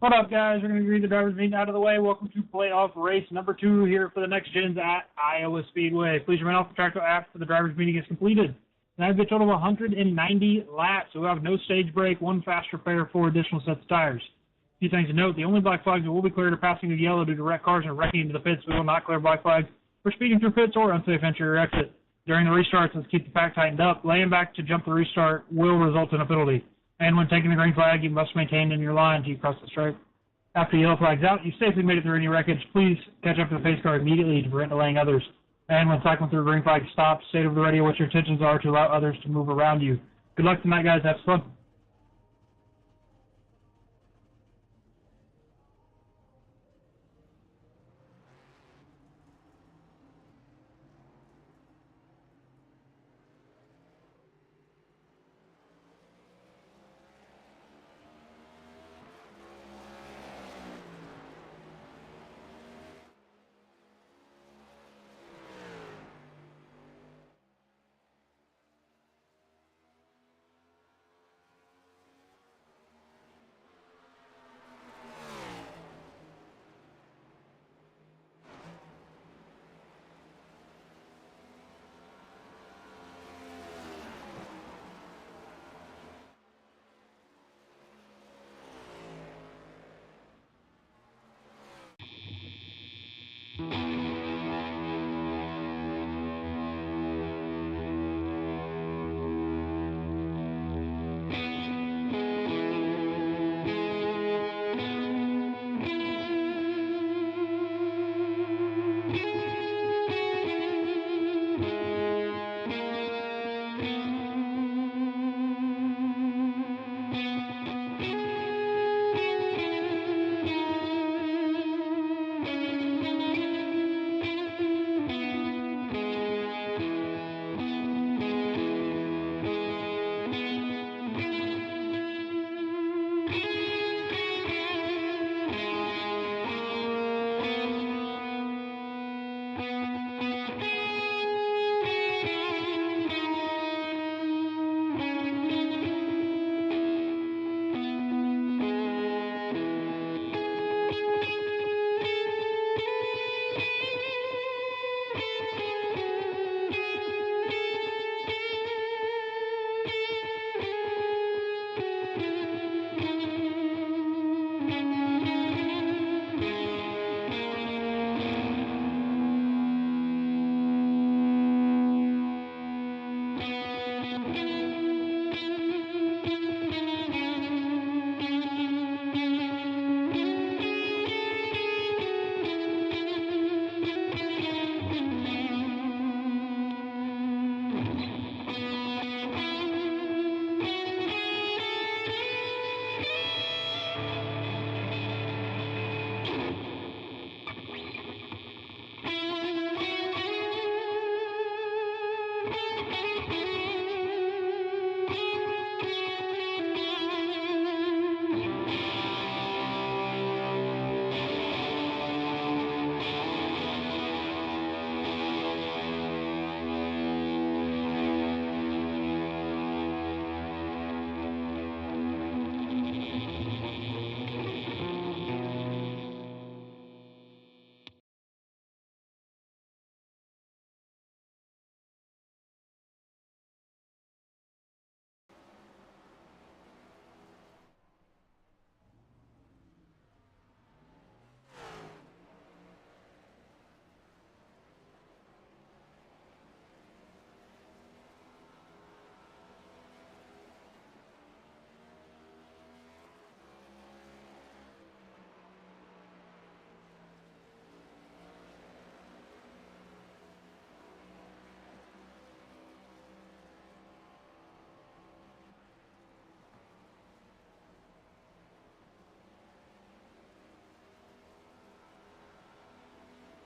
What up, guys? We're going to read the drivers' meeting out of the way. Welcome to playoff race number 2 here for the NextGens at Iowa Speedway. Please remain off the track after the drivers' meeting is completed. Now we have a total of 190 laps, so we'll have no stage break, 1 fast repair, 4 additional sets of tires. A few things to note: the only black flags that will be cleared are passing the yellow due to wrecked cars and wrecking into the pits. We will not clear black flags for speeding through pits or unsafe entry or exit. During the restarts, let's keep the pack tightened up. Laying back to jump the restart will result in a penalty. And when taking the green flag, you must maintain in your line until you cross the stripe. After the yellow flag's out, you safely made it through any wreckage. Please catch up to the pace car immediately to prevent delaying others. And when cycling through a green flag, stop, state over the radio what your intentions are to allow others to move around you. Good luck tonight, guys. Have fun.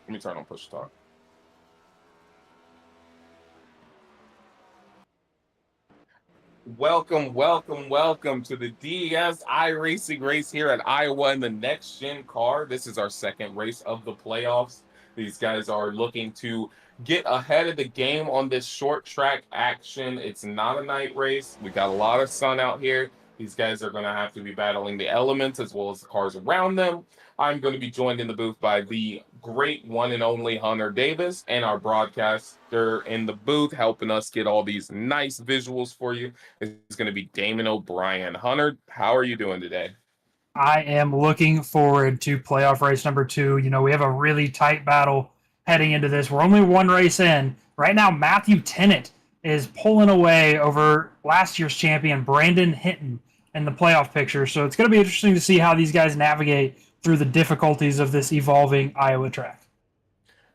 Let me turn on push start. Welcome to the DES iRacing race here at Iowa in the NextGen car. This is our second race of the playoffs. These guys are looking to get ahead of the game on this short track action. It's not a night race. We got a lot of sun out here. These guys are going to have to be battling the elements as well as the cars around them. I'm going to be joined in the booth by the great one and only Hunter Davis, and our broadcaster in the booth helping us get all these nice visuals for you is going to be Damon O'Brien. Hunter, how are you doing today? I am looking forward to playoff race number 2. You know, we have a really tight battle heading into this. We're only one race in. Right now, Matthew Tennant is pulling away over last year's champion, Brandon Hinton, in the playoff picture. So it's going to be interesting to see how these guys navigate through the difficulties of this evolving Iowa track.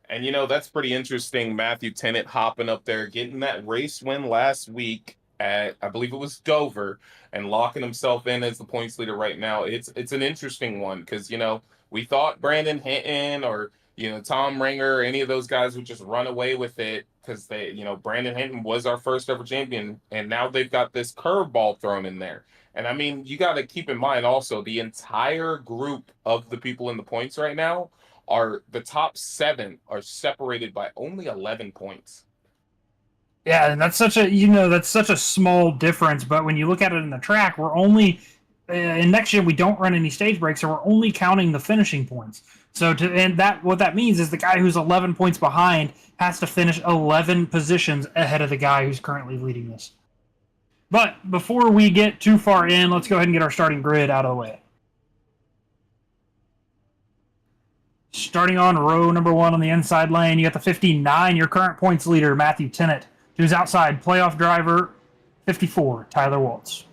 And, you know, that's pretty interesting. Matthew Tennant hopping up there, getting that race win last week at, I believe it was Dover, and locking himself in as the points leader right now. It's an interesting one because, you know, we thought Brandon Hinton or, you know, Tom Ringer or any of those guys would just run away with it because they, you know, Brandon Hinton was our first ever champion, and now they've got this curveball thrown in there. And I mean, you got to keep in mind also the entire group of the people in the points right now are the top 7 are separated by only 11 points. Yeah, and that's such a small difference. But when you look at it in the track, we're only in NextGen we don't run any stage breaks, so we're only counting the finishing points. So what that means is the guy who's 11 points behind has to finish 11 positions ahead of the guy who's currently leading this. But before we get too far in, let's go ahead and get our starting grid out of the way. Starting on row number 1 on the inside lane, you got the 59, your current points leader, Matthew Tennant. To his outside, playoff driver, 54, Tyler Waltz.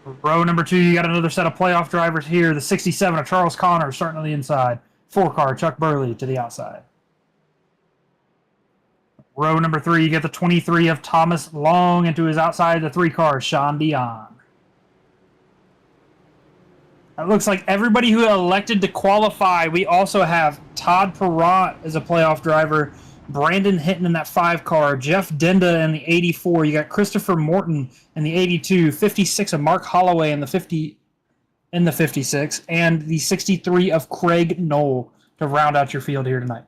Row number 2, you got another set of playoff drivers here. The 67 of Charles Connor starting on the inside. 4-car, Chuck Burley to the outside. Row number 3, you get the 23 of Thomas Long, and to his outside, the 3-car, Sean Dion. It looks like everybody who elected to qualify. We also have Todd Perrott as a playoff driver, Brandon Hinton in that 5-car, Jeff Denda in the 84. You got Christopher Morton in the 82, 56 of Mark Holloway in the 56, and the 63 of Craig Knoll to round out your field here tonight.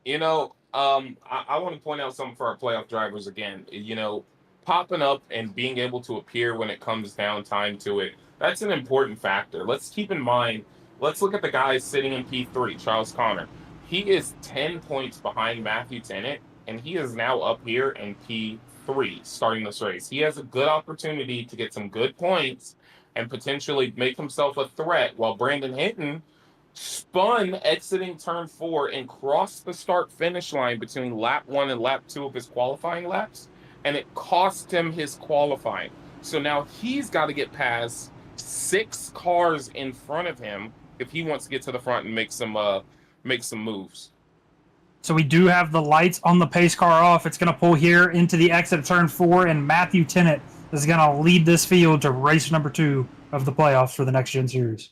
You know, I want to point out something for our playoff drivers again. You know, popping up and being able to appear when it comes down time to it, that's an important factor. Let's keep in mind, let's look at the guys sitting in P3, Charles Connor. He is 10 points behind Matthew Tennant, and he is now up here in P3 starting this race. He has a good opportunity to get some good points and potentially make himself a threat, while Brandon Hinton spun exiting turn 4 and crossed the start-finish line between lap 1 and lap 2 of his qualifying laps, and it cost him his qualifying. So now he's got to get past 6 cars in front of him if he wants to get to the front and make some moves. So we do have the lights on the pace car off. It's going to pull here into the exit of turn 4, and Matthew Tennant is going to lead this field to race number 2 of the playoffs for the Next Gen Series.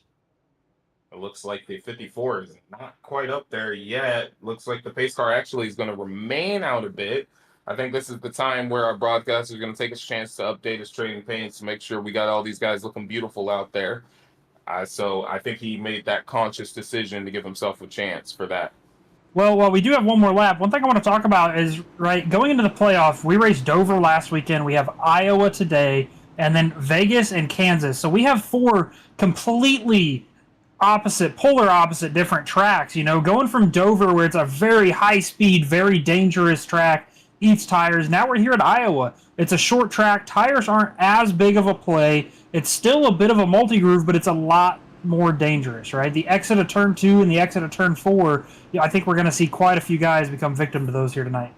It looks like the 54 is not quite up there yet. Looks like the pace car actually is going to remain out a bit. I think this is the time where our broadcaster is going to take his chance to update his trading paints to make sure we got all these guys looking beautiful out there. So I think he made that conscious decision to give himself a chance for that. Well, while we do have one more lap, one thing I want to talk about is, right, going into the playoff, we raced Dover last weekend, we have Iowa today, and then Vegas and Kansas. So we have 4 completely polar opposite different tracks. You know, going from Dover, where it's a very high-speed, very dangerous track, eats tires. Now we're here at Iowa. It's a short track. Tires aren't as big of a play. It's still a bit of a multi-groove, but it's a lot more dangerous, right? The exit of turn 2 and the exit of turn 4, I think we're going to see quite a few guys become victim to those here tonight.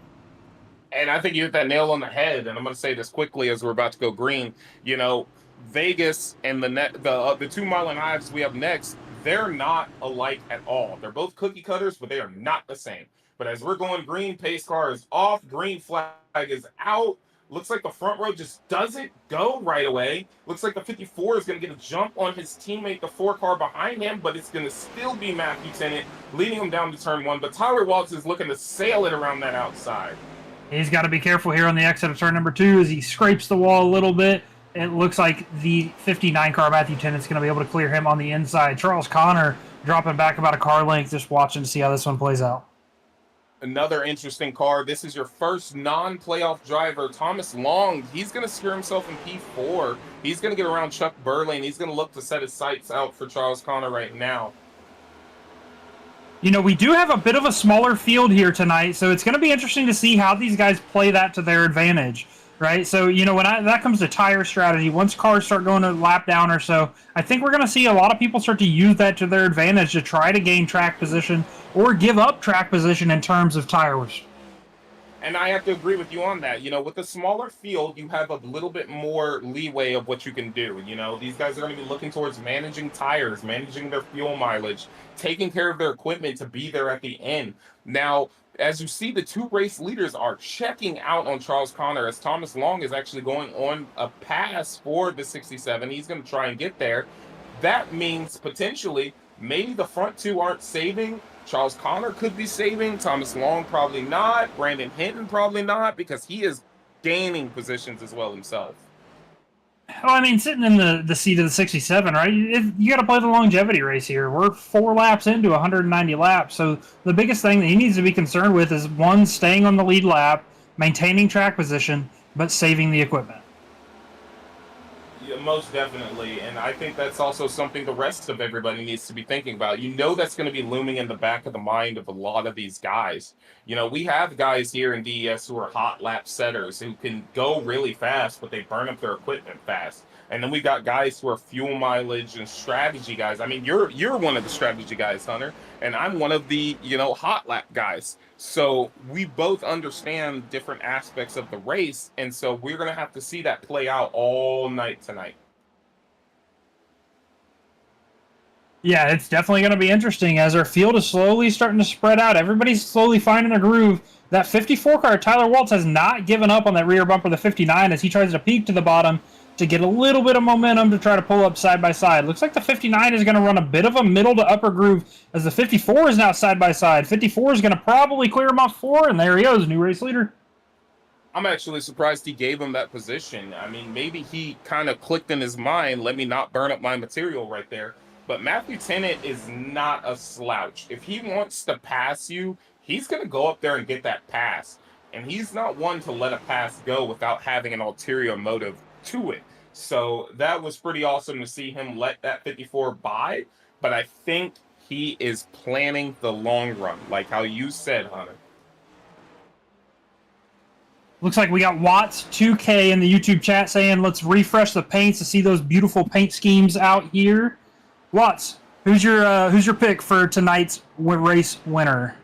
And I think you hit that nail on the head, and I'm going to say this quickly as we're about to go green. You know, Vegas and the 2 mile and a halves we have next, they're not alike at all. They're both cookie cutters, but they are not the same. But as we're going green, pace car is off, green flag is out. Looks like the front row just doesn't go right away. Looks like the 54 is going to get a jump on his teammate, the 4-car behind him, but it's going to still be Matthew Tennant leading him down to turn 1. But Tyler Waltz is looking to sail it around that outside. He's got to be careful here on the exit of turn number 2 as he scrapes the wall a little bit. It looks like the 59-car Matthew Tennant's going to be able to clear him on the inside. Charles Connor dropping back about a car length, just watching to see how this one plays out. Another interesting car. This is your first non-playoff driver, Thomas Long. He's going to secure himself in P4. He's going to get around Chuck Burley, and he's going to look to set his sights out for Charles Connor right now. You know, we do have a bit of a smaller field here tonight, so it's going to be interesting to see how these guys play that to their advantage, right? So, you know, when that comes to tire strategy, once cars start going a lap down or so, I think we're going to see a lot of people start to use that to their advantage to try to gain track position or give up track position in terms of tires. And I have to agree with you on that. You know, with a smaller field, you have a little bit more leeway of what you can do. You know, these guys are going to be looking towards managing tires, managing their fuel mileage, taking care of their equipment to be there at the end. Now, as you see, the two race leaders are checking out on Charles Connor as Thomas Long is actually going on a pass for the 67. He's going to try and get there. That means potentially maybe the front two aren't saving. Charles Connor could be saving. Thomas Long probably not. Brandon Hinton probably not, because he is gaining positions as well himself. Well, I mean, sitting in the seat of the 67, right? You got to play the longevity race here. We're 4 laps into 190 laps, so the biggest thing that he needs to be concerned with is, one, staying on the lead lap, maintaining track position, but saving the equipment. Yeah, most definitely, and I think that's also something the rest of everybody needs to be thinking about. You know, that's going to be looming in the back of the mind of a lot of these guys. You know, we have guys here in DES who are hot lap setters who can go really fast, but they burn up their equipment fast. And then we got guys who are fuel mileage and strategy guys. I mean, you're one of the strategy guys, Hunter, and I'm one of the, you know, hot lap guys. So we both understand different aspects of the race, and so we're going to have to see that play out all night tonight. Yeah, it's definitely going to be interesting as our field is slowly starting to spread out. Everybody's slowly finding their groove. That 54 car, Tyler Waltz, has not given up on that rear bumper, the 59, as he tries to peek to the bottom to get a little bit of momentum to try to pull up side by side. Looks like the 59 is going to run a bit of a middle to upper groove as the 54 is now side by side. 54 is going to probably clear him off 4, and there he goes, new race leader. I'm actually surprised he gave him that position. I mean, maybe he kind of clicked in his mind, let me not burn up my material right there. But Matthew Tennant is not a slouch. If he wants to pass you, he's going to go up there and get that pass. And he's not one to let a pass go without having an ulterior motive to it. So that was pretty awesome to see him let that 54 by. But I think he is planning the long run, like how you said, Hunter. Looks like we got Watts 2K in the YouTube chat saying, let's refresh the paints to see those beautiful paint schemes out here. Watts, who's your pick for tonight's race winner?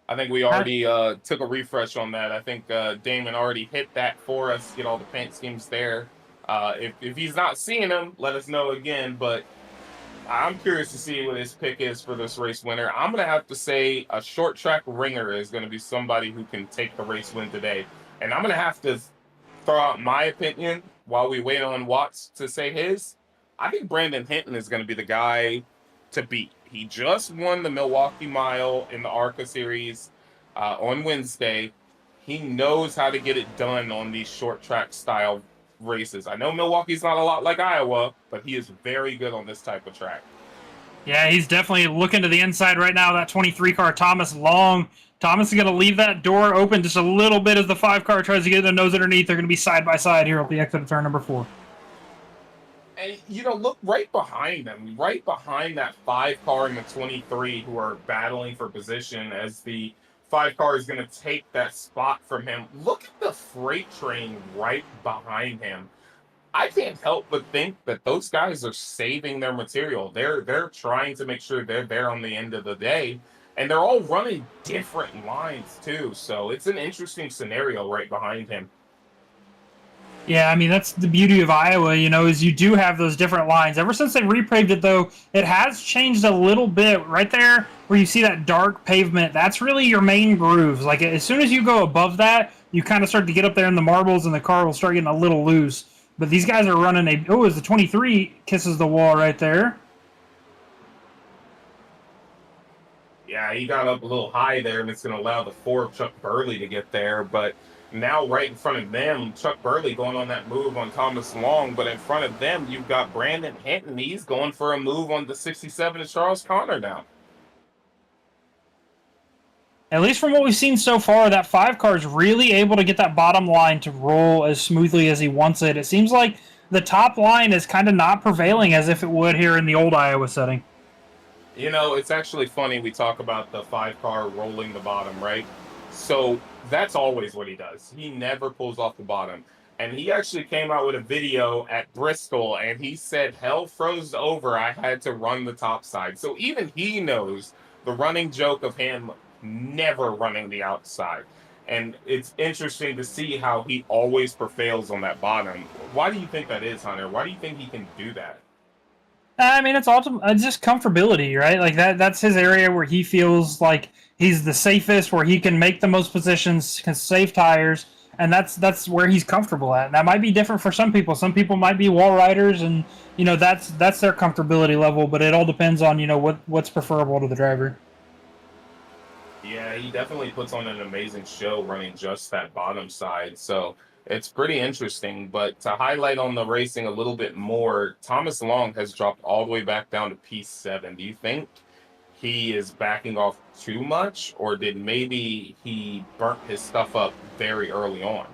I think we already took a refresh on that. I think Damon already hit that for us, get all the paint schemes there. If he's not seeing them, let us know again. But I'm curious to see what his pick is for this race winner. I'm going to have to say a short track ringer is going to be somebody who can take the race win today. And I'm going to have to throw out my opinion while we wait on Watts to say his. I think Brandon Hinton is going to be the guy to beat. He just won the Milwaukee Mile in the ARCA Series on Wednesday. He knows how to get it done on these short track style races. I know Milwaukee's not a lot like Iowa, but he is very good on this type of track. Yeah, he's definitely looking to the inside right now. That 23 car, Thomas Long. Thomas is going to leave that door open just a little bit as the 5 car tries to get the nose underneath. They're going to be side by side here at the exit of turn number 4. And, you know, look right behind them, right behind that 5 car and the 23 who are battling for position as the 5 car is going to take that spot from him. Look at the freight train right behind him. I can't help but think that those guys are saving their material. They're trying to make sure they're there on the end of the day. And they're all running different lines, too. So it's an interesting scenario right behind him. Yeah, I mean, that's the beauty of Iowa, you know, is you do have those different lines. Ever since they repaved it, though, it has changed a little bit. Right there where you see that dark pavement, that's really your main grooves. Like, as soon as you go above that, you kind of start to get up there in the marbles, and the car will start getting a little loose. But these guys are running a... Oh, as the 23 kisses the wall right there. Yeah, he got up a little high there, and it's going to allow the 4 of Chuck Burley to get there, but... Now right in front of them, Chuck Burley going on that move on Thomas Long, but in front of them, you've got Brandon Hinton. He's going for a move on the 67 of Charles Connor now. at least from what we've seen so far, that 5 car is really able to get that bottom line to roll as smoothly as he wants it. It seems like the top line is kind of not prevailing as if it would here in the old Iowa setting. You know, it's actually funny we talk about the 5 car rolling the bottom, right? So that's always what he does. He never pulls off the bottom. And he actually came out with a video at Bristol and he said, hell froze over. I had to run the top side. So even he knows the running joke of him never running the outside. And it's interesting to see how he always prevails on that bottom. Why do you think that is, Hunter? Why do you think he can do that? I mean, it's just comfortability, right? Like that's his area where he feels like he's the safest, where he can make the most positions, can save tires, and that's where he's comfortable at. And that might be different for some people. Some people might be wall riders, and that's their comfortability level. But it all depends on what's preferable to the driver. Yeah, he definitely puts on an amazing show running just that bottom side. So it's pretty interesting. But to highlight on the racing a little bit more, Thomas Long has dropped all the way back down to P7. Do you think he is backing off too much, or did maybe he burnt his stuff up very early on?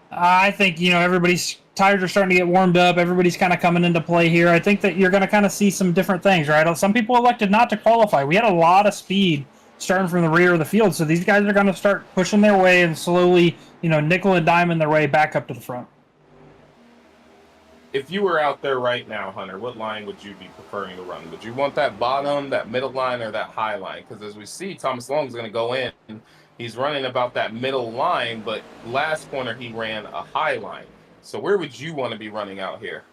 I think everybody's tires are starting to get warmed up. Everybody's kind of coming into play here. I think that you're going to kind of see some different things, right? Some people elected not to qualify. We had a lot of speed starting from the rear of the field, so these guys are going to start pushing their way and slowly, nickel and diamond their way back up to the front. If you were out there right now, Hunter, what line would you be preferring to run? Would you want that bottom, that middle line, or that high line? Because as we see, Thomas Long is going to go in. He's running about that middle line, but last corner he ran a high line. So where would you want to be running out here?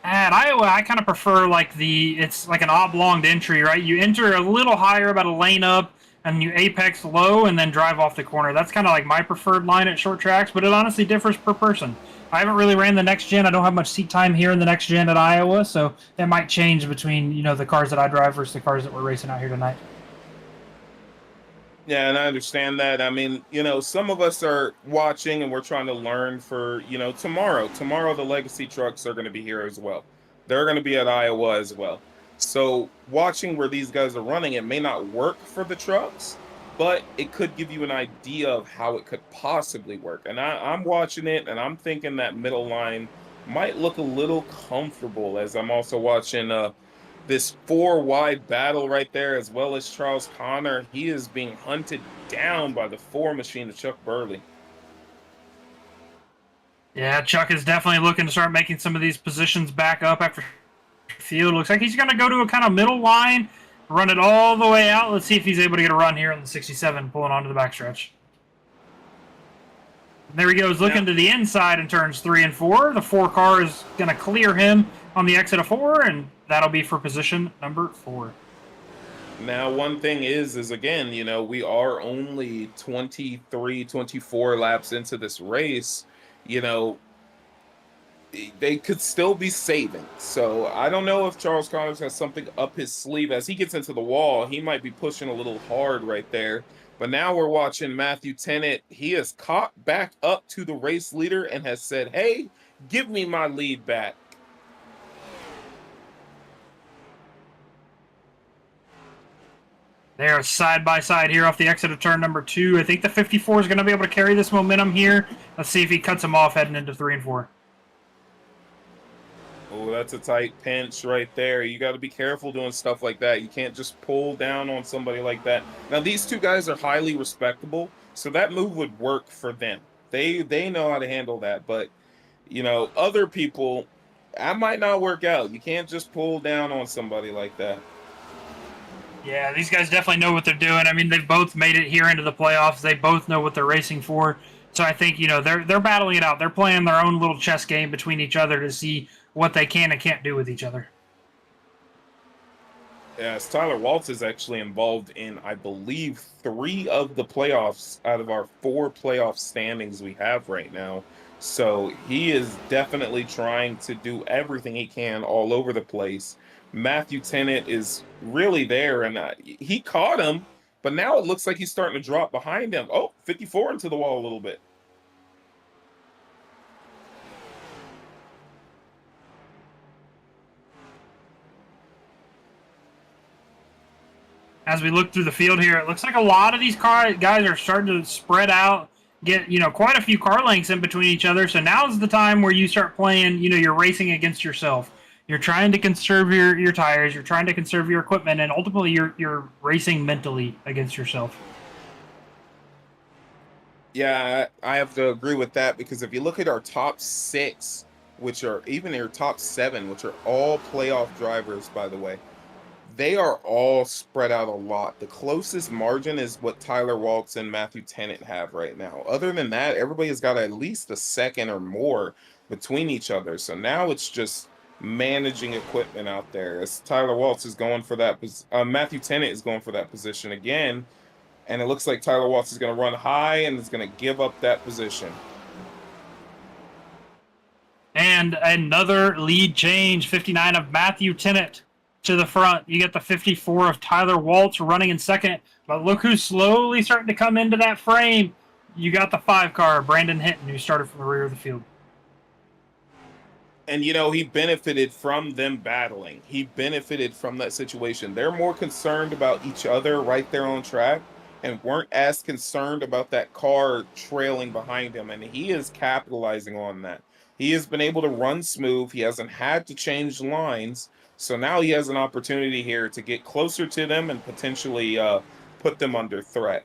At Iowa, I kind of prefer it's like an oblonged entry, right? You enter a little higher, about a lane up, and you apex low and then drive off the corner. That's kind of like my preferred line at short tracks, but it honestly differs per person. I haven't really ran the next gen. I don't have much seat time here in the next gen at Iowa, so that might change between the cars that I drive versus the cars that we're racing out here tonight. Yeah, and I understand that. I mean, some of us are watching and we're trying to learn for, tomorrow. Tomorrow, the legacy trucks are going to be here as well. They're going to be at Iowa as well. So, watching where these guys are running, it may not work for the trucks, but it could give you an idea of how it could possibly work. And I'm watching it and I'm thinking that middle line might look a little comfortable as I'm also watching this 4 wide battle right there, as well as Charles Connor. He is being hunted down by the 4 machine of Chuck Burley. Yeah, Chuck is definitely looking to start making some of these positions back up after field. Looks like he's going to go to a kind of middle line, run it all the way out. Let's see if he's able to get a run here in the 67, pulling onto the backstretch. There he goes, looking to the inside in turns 3 and 4. The 4 car is going to clear him on the exit of 4, and that'll be for position number 4. Now, one thing is again, we are only 23, 24 laps into this race. They could still be saving. So I don't know if Charles Connors has something up his sleeve. As he gets into the wall, he might be pushing a little hard right there. But now we're watching Matthew Tennant. He has caught back up to the race leader and has said, hey, give me my lead back. They are side by side here off the exit of turn number 2. I think the 54 is going to be able to carry this momentum here. Let's see if he cuts him off heading into 3 and 4. Oh, that's a tight pinch right there. You got to be careful doing stuff like that. You can't just pull down on somebody like that. Now, these 2 guys are highly respectable, so that move would work for them. They know how to handle that. But, other people, that might not work out. You can't just pull down on somebody like that. Yeah, these guys definitely know what they're doing. I mean, they've both made it here into the playoffs. They both know what they're racing for. So I think, they're battling it out. They're playing their own little chess game between each other to see what they can and can't do with each other. Yes, Tyler Waltz is actually involved in, I believe, 3 of the playoffs out of our 4 playoff standings we have right now. So he is definitely trying to do everything he can all over the place. Matthew Tennant is really there, and he caught him, but now it looks like he's starting to drop behind him. Oh, 54 into the wall a little bit. As we look through the field here, it looks like a lot of these guys are starting to spread out, get quite a few car lengths in between each other. So now's the time where you start playing. You're racing against yourself. You're trying to conserve your tires. You're trying to conserve your equipment, and ultimately you're racing mentally against yourself. Yeah, I have to agree with that because if you look at our top 6, which are even our top 7, which are all playoff drivers, by the way, they are all spread out a lot. The closest margin is what Tyler Waltz and Matthew Tennant have right now. Other than that, everybody has got at least a second or more between each other. So now it's just managing equipment out there. As Tyler Waltz is going for that, Matthew Tennant is going for that position again. And it looks like Tyler Waltz is going to run high and is going to give up that position. And another lead change, 59 of Matthew Tennant to the front. You get the 54 of Tyler Waltz running in second. But look who's slowly starting to come into that frame. You got the 5 car, Brandon Hinton, who started from the rear of the field. And, he benefited from them battling. He benefited from that situation. They're more concerned about each other right there on track and weren't as concerned about that car trailing behind him. And he is capitalizing on that. He has been able to run smooth. He hasn't had to change lines. So now he has an opportunity here to get closer to them and potentially put them under threat.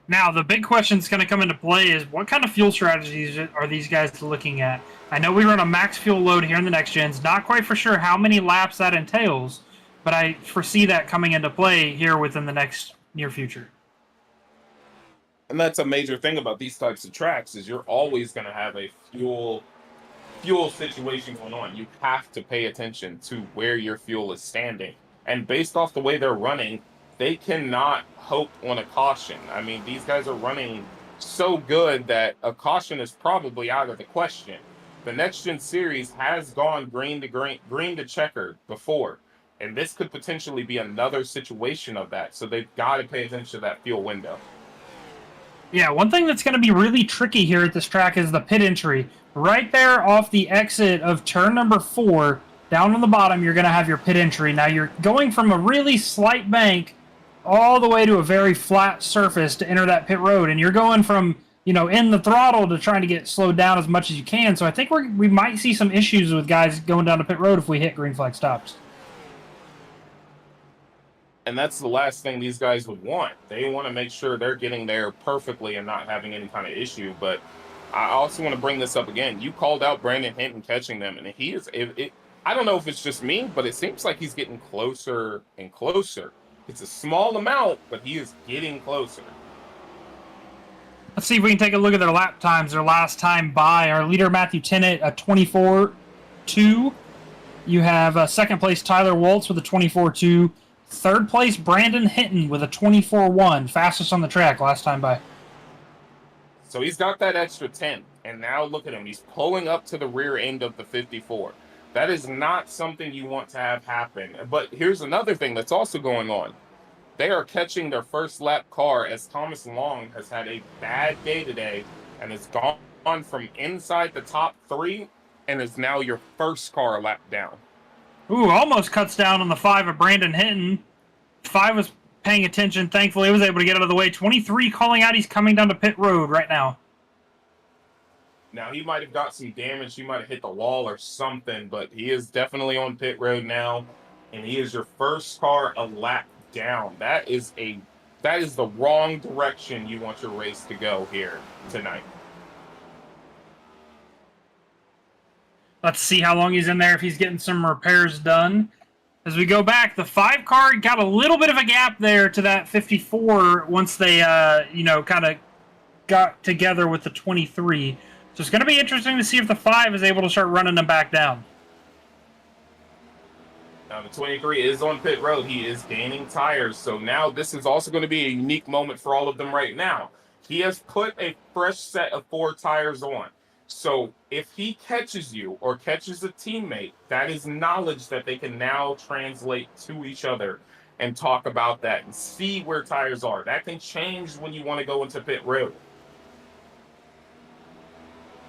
Now, the big question that's going to come into play is what kind of fuel strategies are these guys looking at? I know we run a max fuel load here in the next gens. Not quite for sure how many laps that entails, but I foresee that coming into play here within the next near future. And that's a major thing about these types of tracks is you're always going to have a fuel situation going on. You have to pay attention to where your fuel is standing. And based off the way they're running, they cannot hope on a caution. I mean, these guys are running so good that a caution is probably out of the question. The Next Gen Series has gone green to checkered before, and this could potentially be another situation of that. So they've got to pay attention to that fuel window. Yeah, one thing that's going to be really tricky here at this track is the pit entry. Right there off the exit of turn number 4, down on the bottom, you're going to have your pit entry. Now you're going from a really slight bank all the way to a very flat surface to enter that pit road, and you're going from in the throttle to trying to get slowed down as much as you can. So I think we might see some issues with guys going down to pit road if we hit green flag stops. And that's the last thing these guys would want. They want to make sure they're getting there perfectly and not having any kind of issue. But I also want to bring this up again. You called out Brandon Hinton catching them, and he is. I don't know if it's just me, but it seems like he's getting closer and closer. It's a small amount, but he is getting closer. Let's see if we can take a look at their lap times, their last time by. Our leader, Matthew Tennant, a 24.2. You have second place, Tyler Waltz, with a 24.2. Third place, Brandon Hinton with a 24.1. Fastest on the track last time by. So he's got that extra 10. And now look at him. He's pulling up to the rear end of the 54. That is not something you want to have happen. But here's another thing that's also going on. They are catching their first lap car as Thomas Long has had a bad day today and has gone from inside the top 3 and is now your first car lap down. Ooh, almost cuts down on the 5 of Brandon Hinton. 5 was paying attention. Thankfully, he was able to get out of the way. 23 calling out. He's coming down to pit road right now. Now, he might have got some damage. He might have hit the wall or something, but he is definitely on pit road now, and he is your first car a lap down. That is the wrong direction you want your race to go here tonight. Let's see how long he's in there, if he's getting some repairs done. As we go back, the 5 car got a little bit of a gap there to that 54 once they, kind of got together with the 23. So it's going to be interesting to see if the 5 is able to start running them back down. Now, the 23 is on pit road. He is gaining tires. So now this is also going to be a unique moment for all of them right now. He has put a fresh set of 4 tires on. So if he catches you or catches a teammate, that is knowledge that they can now translate to each other and talk about that and see where tires are. That can change when you want to go into pit road.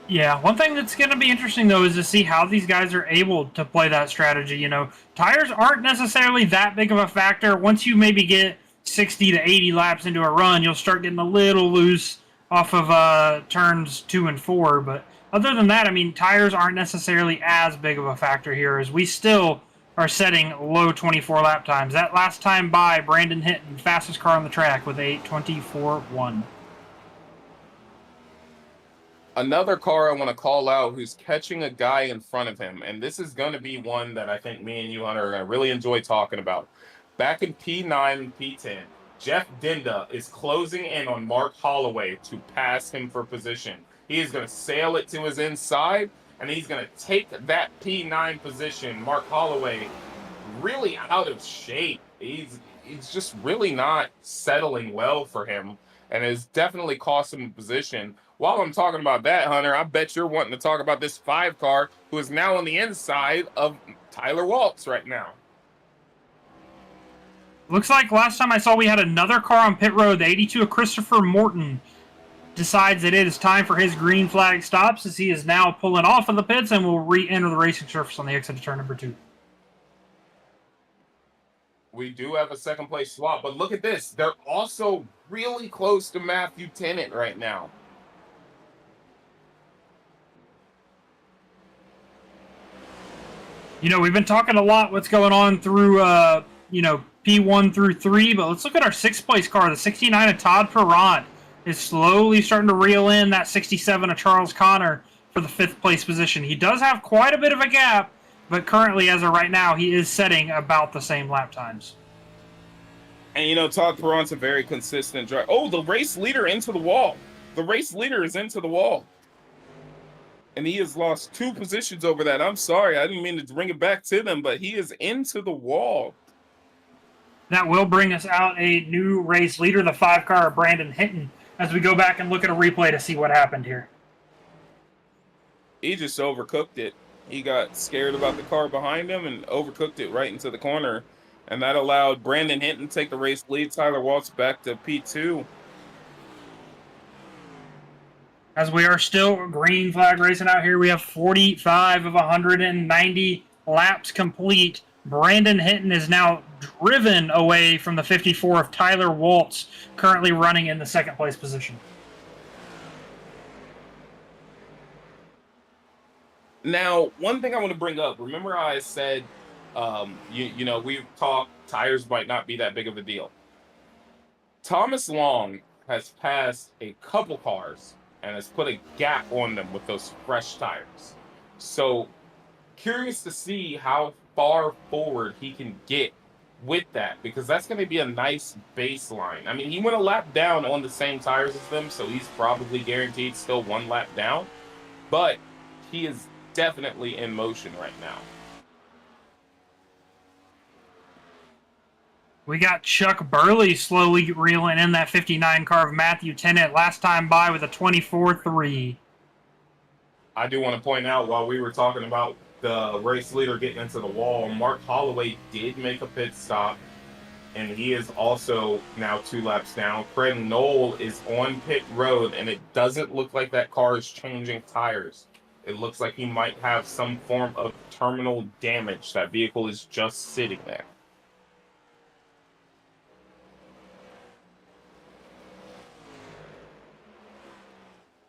Yeah, one thing that's going to be interesting, though, is to see how these guys are able to play that strategy. You know, tires aren't necessarily that big of a factor. Once you maybe get 60 to 80 laps into a run, you'll start getting a little loose off of turns 2 and 4. But other than that, I mean, tires aren't necessarily as big of a factor here, as we still are setting low 24 lap times. That last time by, Brandon Hinton, fastest car on the track with a 24.1. Another car I want to call out who's catching a guy in front of him, and this is going to be one that I think me and you, Hunter, are going to really enjoy talking about. Back in P9 and P10, Jeff Dinda is closing in on Mark Holloway to pass him for position. He is going to sail it to his inside, and he's going to take that P9 position. Mark Holloway really out of shape. He's just really not settling well for him, and has definitely cost him a position. While I'm talking about that, Hunter, I bet you're wanting to talk about this 5 car who is now on the inside of Tyler Waltz right now. Looks like last time I saw we had another car on pit road. The 82 of Christopher Morton decides that it is time for his green flag stops, as he is now pulling off of the pits and will re-enter the racing surface on the exit of turn number 2. We do have a second place swap, but look at this. They're also really close to Matthew Tennant right now. You know, we've been talking a lot what's going on through, P1 through 3, but let's look at our 6th place car. The 69 of Todd Perrant is slowly starting to reel in that 67 of Charles Connor for the 5th place position. He does have quite a bit of a gap, but currently, as of right now, he is setting about the same lap times. And, you know, Todd Perrant's a very consistent driver. Oh, the race leader into the wall. The race leader is into the wall. And he has lost 2 positions over that. I'm sorry, I didn't mean to bring it back to them, but he is into the wall. That will bring us out a new race leader, the 5 car of Brandon Hinton, as we go back and look at a replay to see what happened here. He just overcooked it. He got scared about the car behind him and overcooked it right into the corner. And that allowed Brandon Hinton to take the race lead. Tyler Waltz back to P2. As we are still green flag racing out here, we have 45 of 190 laps complete. Brandon Hinton is now driven away from the 54 of Tyler Waltz, currently running in the 2nd place position. Now, one thing I want to bring up, remember I said, we've talked, tires might not be that big of a deal. Thomas Long has passed a couple cars and has put a gap on them with those fresh tires. So, curious to see how far forward he can get with that, because that's going to be a nice baseline. I mean, he went a lap down on the same tires as them, so he's probably guaranteed still 1 lap down, but he is definitely in motion right now. We got Chuck Burley slowly reeling in that 59 car of Matthew Tennant, last time by with a 24.3. I do want to point out, while we were talking about the race leader getting into the wall, Mark Holloway did make a pit stop, and he is also now 2 laps down. Craig Knoll is on pit road, and it doesn't look like that car is changing tires. It looks like he might have some form of terminal damage. That vehicle is just sitting there.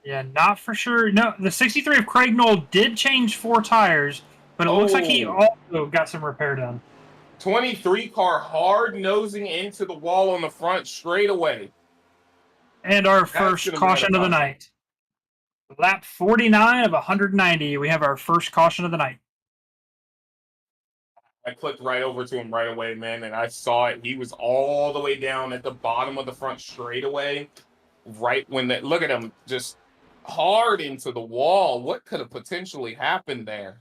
Yeah, not for sure. No, the 63 of Craig Knoll did change 4 tires, but it looks like he also got some repair done. 23 car hard nosing into the wall on the front straightaway. And our first caution of the night. Lap 49 of 190. We have our first caution of the night. I clicked right over to him right away, man, and I saw it. He was all the way down at the bottom of the front straightaway. Right when that, look at him, just hard into the wall. What could have potentially happened there?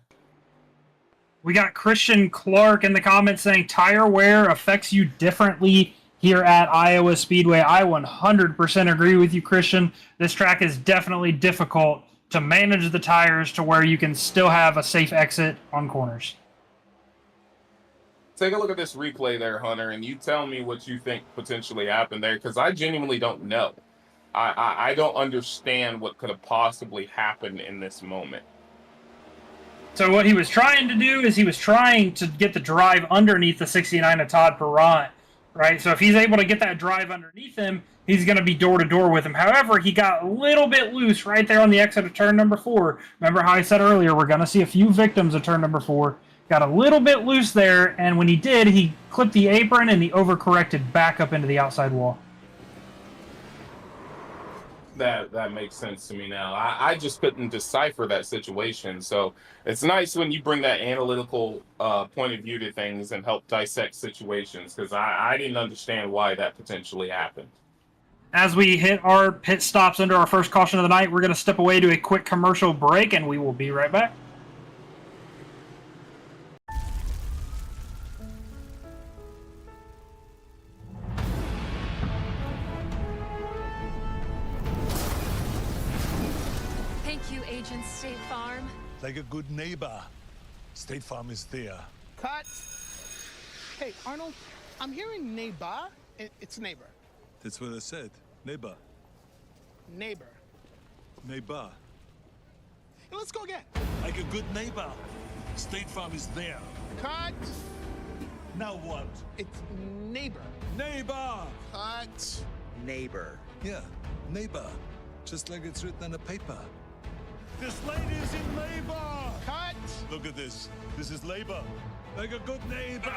We got Christian Clark in the comments saying tire wear affects you differently here at Iowa Speedway. I 100% agree with you, Christian. This track is definitely difficult to manage the tires to where you can still have a safe exit on corners. Take a look at this replay there, Hunter, and you tell me what you think potentially happened there, because I genuinely don't know. I don't understand what could have possibly happened in this moment. So what he was trying to do is he was trying to get the drive underneath the 69 of Todd Perrant, right? So if he's able to get that drive underneath him, he's going to be door-to-door with him. However, he got a little bit loose right there on the exit of turn number 4. Remember how I said earlier, we're going to see a few victims of turn number 4. Got a little bit loose there, and when he did, he clipped the apron and he overcorrected back up into the outside wall. That makes sense to me now. I just couldn't decipher that situation. So it's nice when you bring that analytical point of view to things and help dissect situations, because I didn't understand why that potentially happened. As we hit our pit stops under our first caution of the night, we're going to step away to a quick commercial break, and we will be right back. Agent State Farm. Like a good neighbor, State Farm is there. Cut. Hey, Arnold, I'm hearing neighbor. It's neighbor. That's what I said. Neighbor. Neighbor. Neighbor. Hey, let's go again. Like a good neighbor, State Farm is there. Cut. Now what? It's neighbor. Neighbor. Cut. Neighbor. Yeah, neighbor. Just like it's written on the paper. This lady is in labor! Cut! Look at this. This is labor. Like a good neighbor.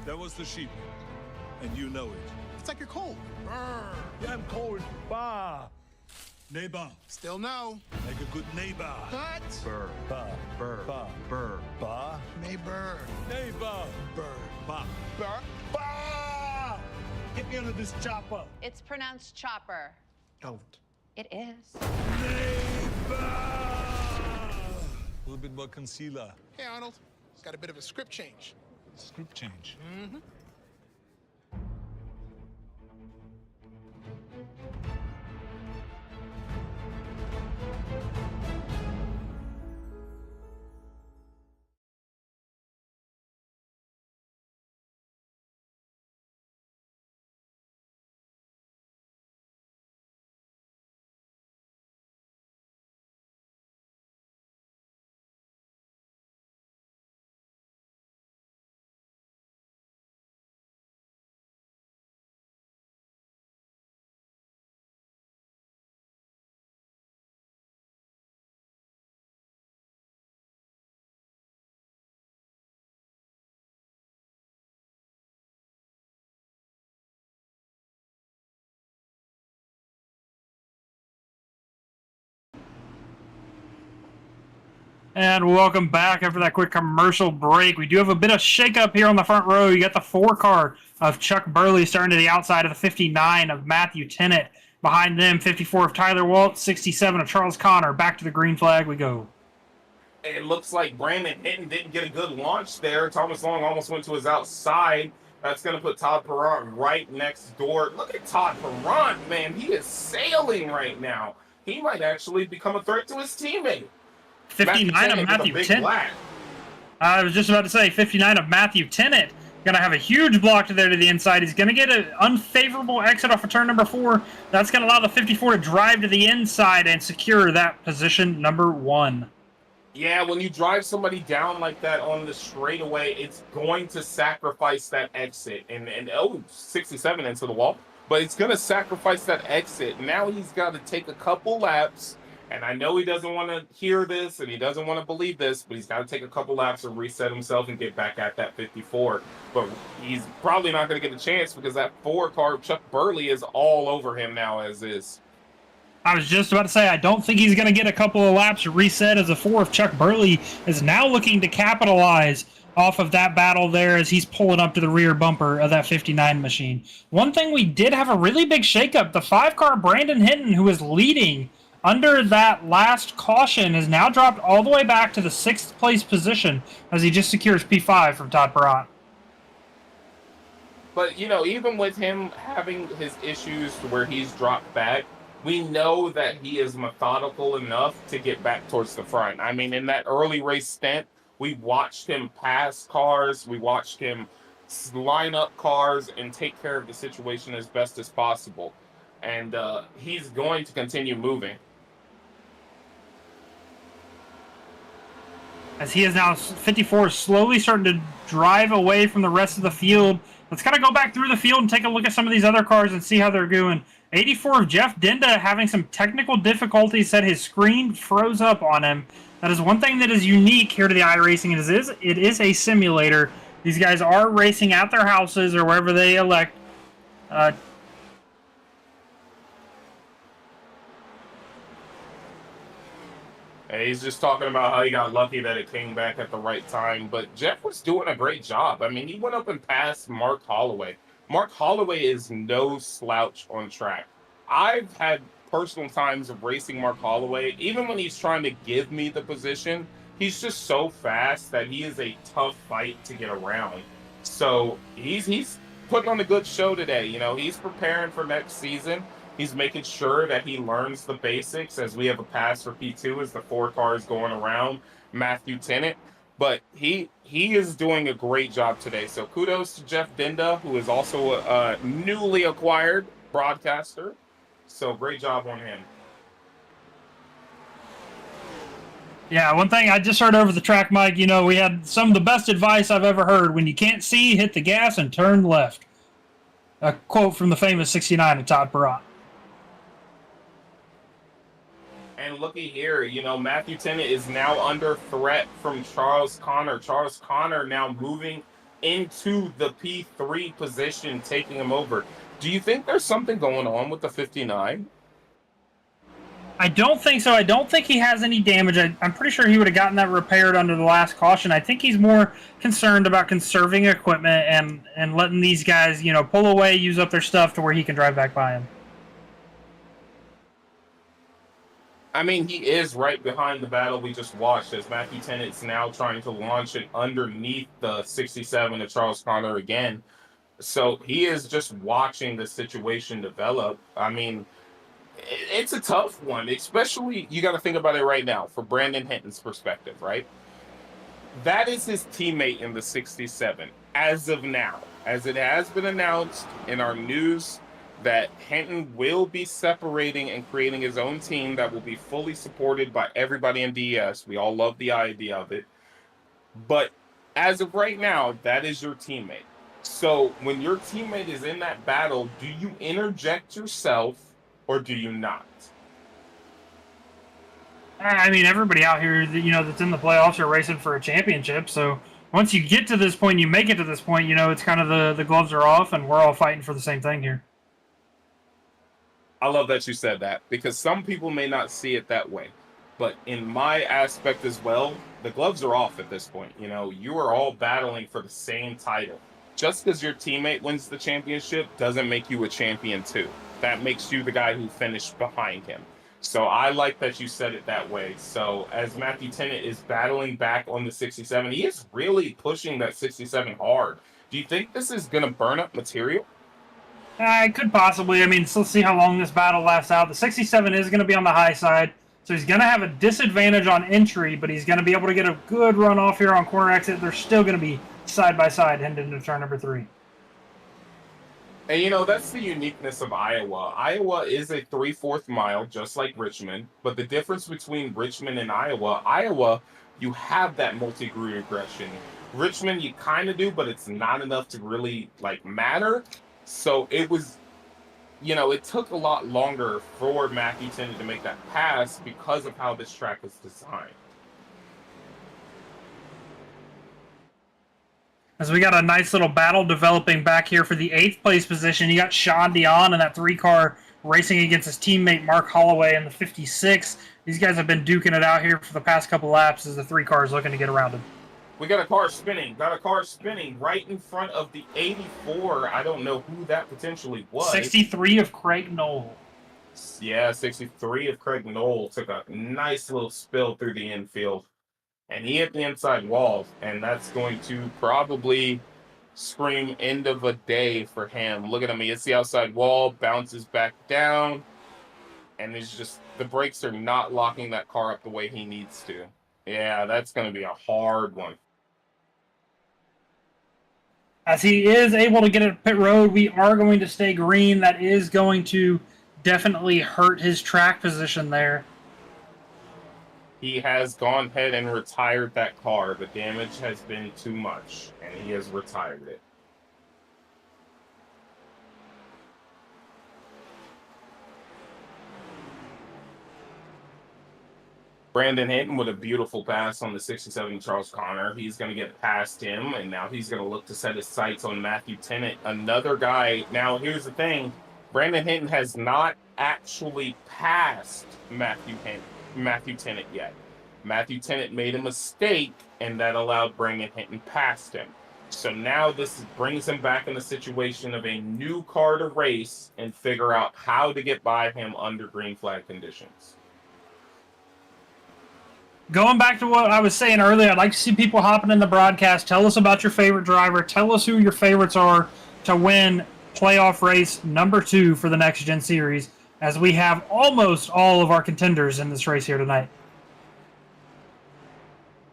That was the sheep. And you know it. It's like you're cold. Brr. Yeah, I'm cold. Bah. Neighbor. Still no. Like a good neighbor. Cut! Burr. Bah. Burr. Bah. Burr. Bah. Neighbor. Neighbor. Burr. Bah. Burr. Bah! Get me under this chopper. It's pronounced chopper. Don't. It is. Neighbor! A little bit more concealer. Hey, Arnold. Got a bit of a script change. Script change. Mm-hmm. And welcome back after that quick commercial break. We do have a bit of shakeup here on the front row. You got the 4 car of Chuck Burley starting to the outside of the 59 of Matthew Tennant. Behind them, 54 of Tyler Waltz, 67 of Charles Connor. Back to the green flag we go. It looks like Brandon Hinton didn't get a good launch there. Thomas Long almost went to his outside. That's going to put Todd Perrant right next door. Look at Todd Perrant, man. He is sailing right now. He might actually become a threat to his teammate. 59 of Matthew Tennant. I was just about to say 59 of Matthew Tennant. Going to have a huge block to there to the inside. He's going to get an unfavorable exit off of turn number 4. That's going to allow the 54 to drive to the inside and secure that position number 1. Yeah, when you drive somebody down like that on the straightaway, it's going to sacrifice that exit. And 67 into the wall. But it's going to sacrifice that exit. Now he's got to take a couple laps. And I know he doesn't want to hear this and he doesn't want to believe this, but he's got to take a couple laps and reset himself and get back at that 54. But he's probably not going to get a chance because that 4 car, Chuck Burley, is all over him now as is. I was just about to say, I don't think he's going to get a couple of laps reset as a 4 of Chuck Burley is now looking to capitalize off of that battle there as he's pulling up to the rear bumper of that 59 machine. One thing we did have a really big shakeup. The 5 car Brandon Hinton, who was leading under that last caution, has now dropped all the way back to the 6th place position as he just secures P5 from Todd Perrant. But, you know, even with him having his issues to where he's dropped back, we know that he is methodical enough to get back towards the front. I mean, in that early race stint, we watched him pass cars, we watched him line up cars and take care of the situation as best as possible. and he's going to continue moving. As he is now 54, slowly starting to drive away from the rest of the field. Let's kind of go back through the field and take a look at some of these other cars and see how they're doing. 84 of Jeff Dinda having some technical difficulties, said his screen froze up on him. That is one thing that is unique here to the iRacing. It is a simulator. These guys are racing at their houses or wherever they elect. He's just talking about how he got lucky that it came back at the right time. But Jeff was doing a great job. I mean, he went up and passed Mark Holloway. Mark Holloway is no slouch on track. I've had personal times of racing Mark Holloway. Even when he's trying to give me the position, he's just so fast that he is a tough fight to get around. So he's putting on a good show today. You know, he's preparing for next season. He's making sure that he learns the basics, as we have a pass for P2 as the 4 cars going around Matthew Tennant. But he is doing a great job today. So kudos to Jeff Dinda, who is also a newly acquired broadcaster. So great job on him. Yeah, one thing I just heard over the track, Mike, you know, we had some of the best advice I've ever heard. When you can't see, hit the gas and turn left. A quote from the famous 69 of Todd Perrott. And looky here, you know, Matthew Tennant is now under threat from Charles Connor. Charles Connor now moving into the P3 position, taking him over. Do you think there's something going on with the 59? I don't think so. I don't think he has any damage. I'm pretty sure he would have gotten that repaired under the last caution. I think he's more concerned about conserving equipment and letting these guys, you know, pull away, use up their stuff to where he can drive back by him. I mean, he is right behind the battle we just watched, as Matthew Tennant's now trying to launch it underneath the 67 of Charles Connor again. So he is just watching the situation develop. I mean, it's a tough one, especially you got to think about it right now for Brandon Hinton's perspective, right? That is his teammate in the 67 as of now, as it has been announced in our news that Hinton will be separating and creating his own team that will be fully supported by everybody in DES. We all love the idea of it. But as of right now, that is your teammate. So when your teammate is in that battle, do you interject yourself or do you not? I mean, everybody out here, you know, that's in the playoffs are racing for a championship. So once you get to this point, you make it to this point, you know, it's kind of the gloves are off and we're all fighting for the same thing here. I love that you said that, because some people may not see it that way. But in my aspect as well, the gloves are off at this point. You know, you are all battling for the same title. Just because your teammate wins the championship doesn't make you a champion too. That makes you the guy who finished behind him. So I like that you said it that way. So as Matthew Tennant is battling back on the 67, he is really pushing that 67 hard. Do you think this is going to burn up material? It could possibly. I mean, let's see how long this battle lasts out. The 67 is going to be on the high side, so he's going to have a disadvantage on entry, but he's going to be able to get a good run off here on corner exit. They're still going to be side by side heading into turn number 3. And, you know, that's the uniqueness of Iowa. Iowa is a 3/4 mile, just like Richmond. But the difference between Richmond and Iowa, you have that multi-groove regression. Richmond, you kind of do, but it's not enough to really, like, matter. So it was, you know, it took a lot longer for Matthew Tennant to make that pass because of how this track was designed. As we got a nice little battle developing back here for the 8th place position. You got Sean Dion in that 3-car racing against his teammate Mark Holloway in the 56. These guys have been duking it out here for the past couple laps as the 3 cars looking to get around him. We got a car spinning. Right in front of the 84. I don't know who that potentially was. 63 of Craig Knoll. Yeah, 63 of Craig Knoll took a nice little spill through the infield. And he hit the inside wall. And that's going to probably scream end of a day for him. Look at him. He hits the outside wall, bounces back down. And it's just, the brakes are not locking that car up the way he needs to. Yeah, that's going to be a hard one. As he is able to get it to pit road, we are going to stay green. That is going to definitely hurt his track position there. He has gone ahead and retired that car. The damage has been too much, and he has retired it. Brandon Hinton with a beautiful pass on the 67 Charles Connor. He's going to get past him, and now he's going to look to set his sights on Matthew Tennant, another guy. Now, here's the thing. Brandon Hinton has not actually passed Matthew Tennant yet. Matthew Tennant made a mistake, and that allowed Brandon Hinton past him. So now this brings him back in the situation of a new car to race and figure out how to get by him under green flag conditions. Going back to what I was saying earlier, I'd like to see people hopping in the broadcast. Tell us about your favorite driver. Tell us who your favorites are to win playoff race number 2 for the Next Gen Series, as we have almost all of our contenders in this race here tonight.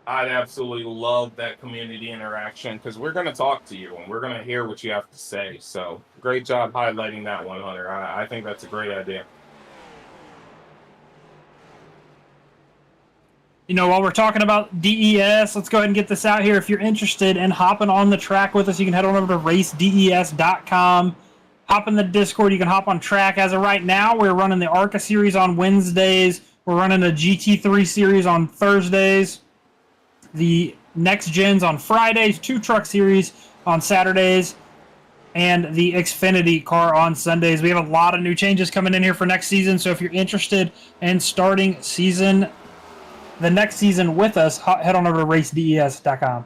I'd absolutely love that community interaction because we're going to talk to you and we're going to hear what you have to say. So great job highlighting that one, Hunter. I think that's a great idea. You know, while we're talking about DES, let's go ahead and get this out here. If you're interested in hopping on the track with us, you can head on over to racedes.com. Hop in the Discord. You can hop on track. As of right now, we're running the ARCA series on Wednesdays. We're running a GT3 series on Thursdays. The Next Gens on Fridays. 2 truck series on Saturdays. And the Xfinity car on Sundays. We have a lot of new changes coming in here for next season. So if you're interested in starting the next season with us, head on over to racedes.com.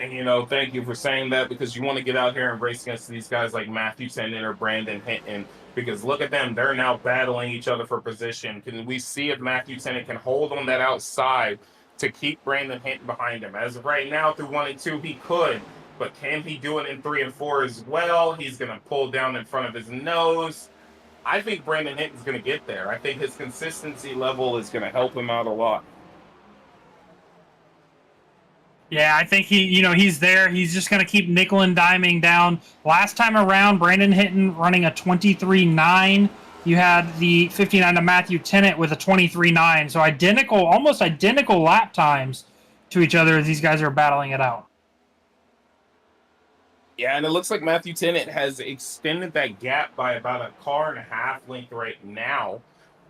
And, you know, thank you for saying that because you want to get out here and race against these guys like Matthew Tennant or Brandon Hinton because look at them. They're now battling each other for position. Can we see if Matthew Tennant can hold on that outside to keep Brandon Hinton behind him? As of right now, through 1 and 2, he could. But can he do it in 3 and 4 as well? He's going to pull down in front of his nose. I think Brandon Hinton's going to get there. I think his consistency level is going to help him out a lot. Yeah, I think he's there. He's just going to keep nickel and diming down. Last time around, Brandon Hinton running a 23.9. You had the 59 to Matthew Tennant with a 23.9. So almost identical lap times to each other as these guys are battling it out. Yeah, and it looks like Matthew Tennant has extended that gap by about a car and a half length right now.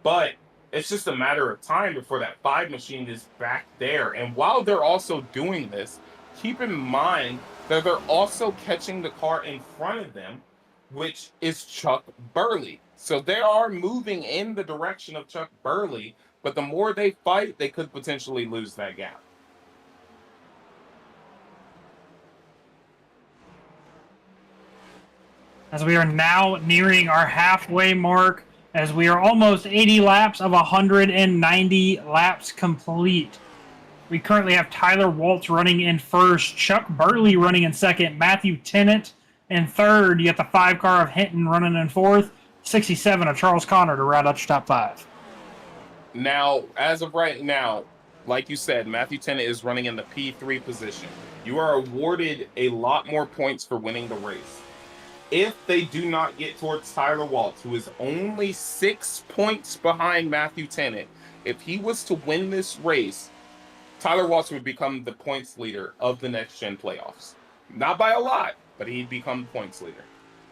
But it's just a matter of time before that 5 machine is back there. And while they're also doing this, keep in mind that they're also catching the car in front of them, which is Chuck Burley. So they are moving in the direction of Chuck Burley, but the more they fight, they could potentially lose that gap. As we are now nearing our halfway mark, as we are almost 80 laps of 190 laps complete. We currently have Tyler Waltz running in first, Chuck Burley running in second, Matthew Tennant in third. You got the 5 car of Hinton running in fourth, 67 of Charles Connor to round out your top 5. Now, as of right now, like you said, Matthew Tennant is running in the P3 position. You are awarded a lot more points for winning the race. If they do not get towards Tyler Waltz, who is only 6 points behind Matthew Tennant, if he was to win this race, Tyler Waltz would become the points leader of the Next Gen playoffs. Not by a lot, but he'd become the points leader.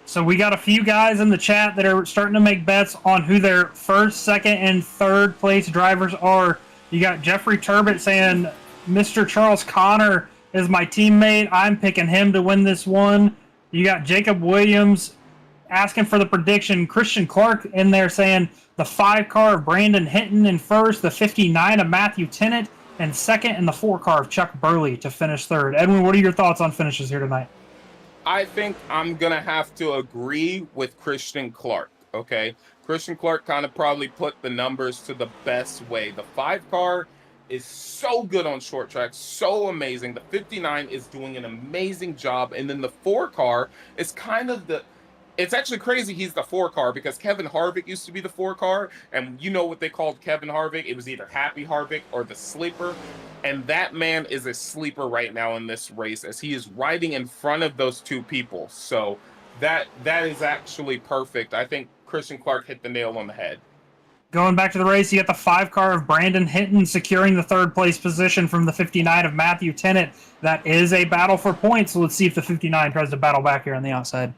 So we got a few guys in the chat that are starting to make bets on who their first, second, and third place drivers are. You got Jeffrey Turbot saying, Mr. Charles Connor is my teammate. I'm picking him to win this one. You got Jacob Williams asking for the prediction. Christian Clark in there saying the 5 car of Brandon Hinton in first, the 59 of Matthew Tennant in second, and the 4 car of Chuck Burley to finish third. Edwin, what are your thoughts on finishes here tonight? I think I'm going to have to agree with Christian Clark, okay? Christian Clark kind of probably put the numbers to the best way. The 5 car is so good on short tracks, so amazing. The 59 is doing an amazing job, and then the 4 car is kind of It's actually crazy he's the 4 car because Kevin Harvick used to be the 4 car, and you know what they called Kevin Harvick? It was either Happy Harvick or the Sleeper, and that man is a sleeper right now in this race as he is riding in front of those 2 people. So that is actually perfect. I think Christian Clark hit the nail on the head. Going back to the race, you got the 5 car of Brandon Hinton securing the 3rd place position from the 59 of Matthew Tennant. That is a battle for points, so let's see if the 59 tries to battle back here on the outside.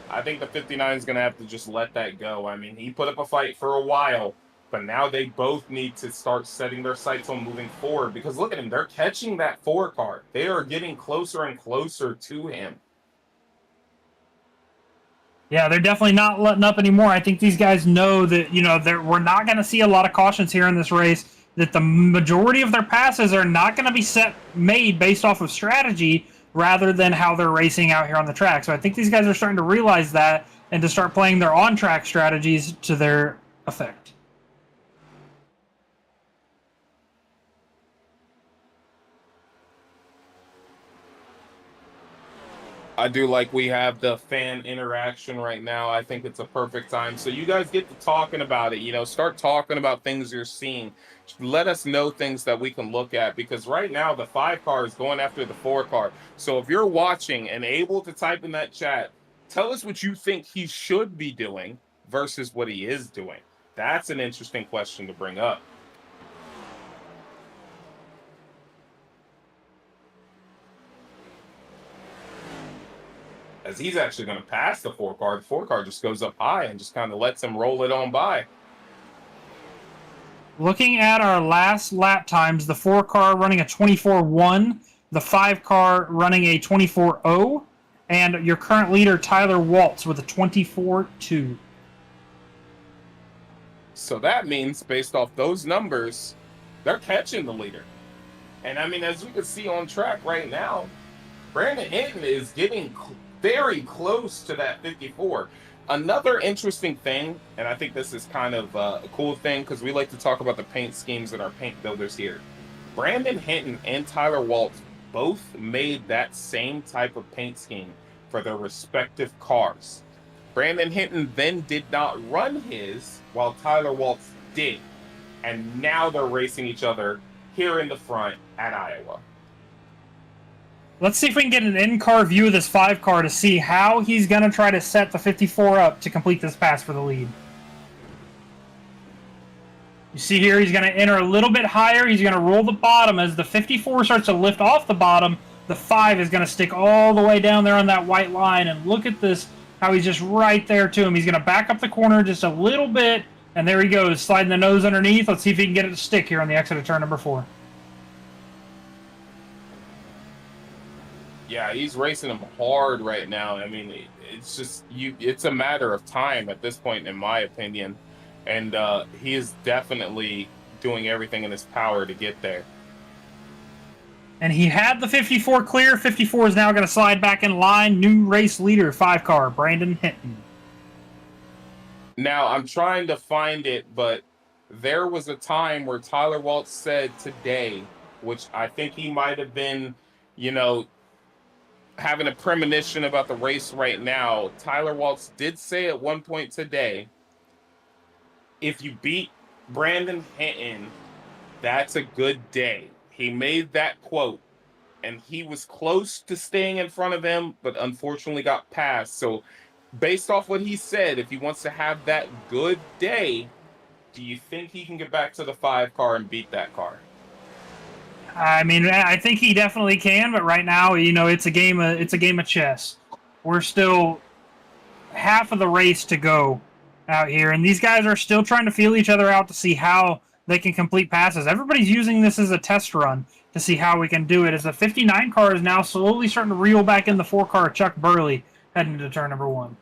I think the 59 is going to have to just let that go. I mean, he put up a fight for a while, but now they both need to start setting their sights on moving forward because look at him. They're catching that 4 car. They are getting closer and closer to him. Yeah, they're definitely not letting up anymore. I think these guys know that, you know, we're not going to see a lot of cautions here in this race, that the majority of their passes are not going to be made based off of strategy rather than how they're racing out here on the track. So I think these guys are starting to realize that and to start playing their on-track strategies to their effect. I do like we have the fan interaction right now. I think it's a perfect time. So you guys get to talking about it, you know, start talking about things you're seeing. Let us know things that we can look at because right now the 5 car is going after the 4 car. So if you're watching and able to type in that chat, tell us what you think he should be doing versus what he is doing. That's an interesting question to bring up. As he's actually going to pass the 4 car. The 4 car just goes up high and just kind of lets him roll it on by. Looking at our last lap times, the 4 car running a 24.1, the 5 car running a 24.0, and your current leader, Tyler Waltz, with a 24.2. So that means, based off those numbers, they're catching the leader. And I mean, as you can see on track right now, Brandon Hinton is getting very close to that 54. Another interesting thing, and I think this is kind of a cool thing because we like to talk about the paint schemes and our paint builders here. Brandon Hinton and Tyler Waltz both made that same type of paint scheme for their respective cars. Brandon Hinton then did not run his while Tyler Waltz did. And now they're racing each other here in the front at Iowa. Let's see if we can get an in-car view of this 5 car to see how he's going to try to set the 54 up to complete this pass for the lead. You see here, he's going to enter a little bit higher. He's going to roll the bottom. As the 54 starts to lift off the bottom, the 5 is going to stick all the way down there on that white line. And look at this, how he's just right there to him. He's going to back up the corner just a little bit, and there he goes, sliding the nose underneath. Let's see if he can get it to stick here on the exit of turn number 4. Yeah, he's racing him hard right now. I mean, it's just it's a matter of time at this point, in my opinion. And he is definitely doing everything in his power to get there. And he had the 54 clear. 54 is now going to slide back in line. New race leader, 5 car, Brandon Hinton. Now, I'm trying to find it, but there was a time where Tyler Waltz said today, which I think he might have been, you know, having a premonition about the race right now. Tyler Waltz did say at one point today, if you beat Brandon Hinton, that's a good day. He made that quote, and he was close to staying in front of him, but unfortunately got past. So based off what he said, if he wants to have that good day, do you think he can get back to the 5 car and beat that car? I mean, I think he definitely can, but right now, you know, it's a game of chess. We're still half of the race to go out here, and these guys are still trying to feel each other out to see how they can complete passes. Everybody's using this as a test run to see how we can do it, as the 59 car is now slowly starting to reel back in the 4 car Chuck Burley heading into turn number 1.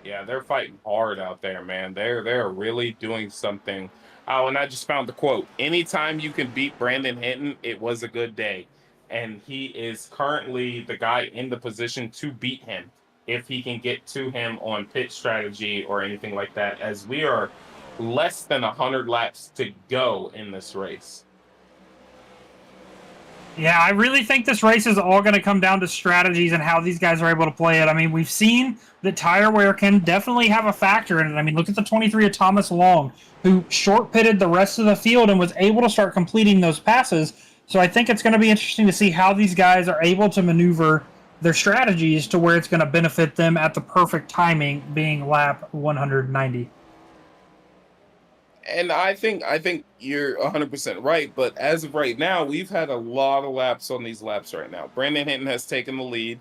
Yeah, they're fighting hard out there, man. They're really doing something. Oh, and I just found the quote. Anytime you can beat Brandon Hinton, it was a good day. And he is currently the guy in the position to beat him if he can get to him on pit strategy or anything like that, as we are less than 100 laps to go in this race. Yeah, I really think this race is all going to come down to strategies and how these guys are able to play it. I mean, we've seen that tire wear can definitely have a factor in it. I mean, look at the 23 of Thomas Long, who short-pitted the rest of the field and was able to start completing those passes. So I think it's going to be interesting to see how these guys are able to maneuver their strategies to where it's going to benefit them at the perfect timing, being lap 190. And I think you're 100% right, but as of right now, we've had a lot of laps on these laps right now. Brandon Hinton has taken the lead.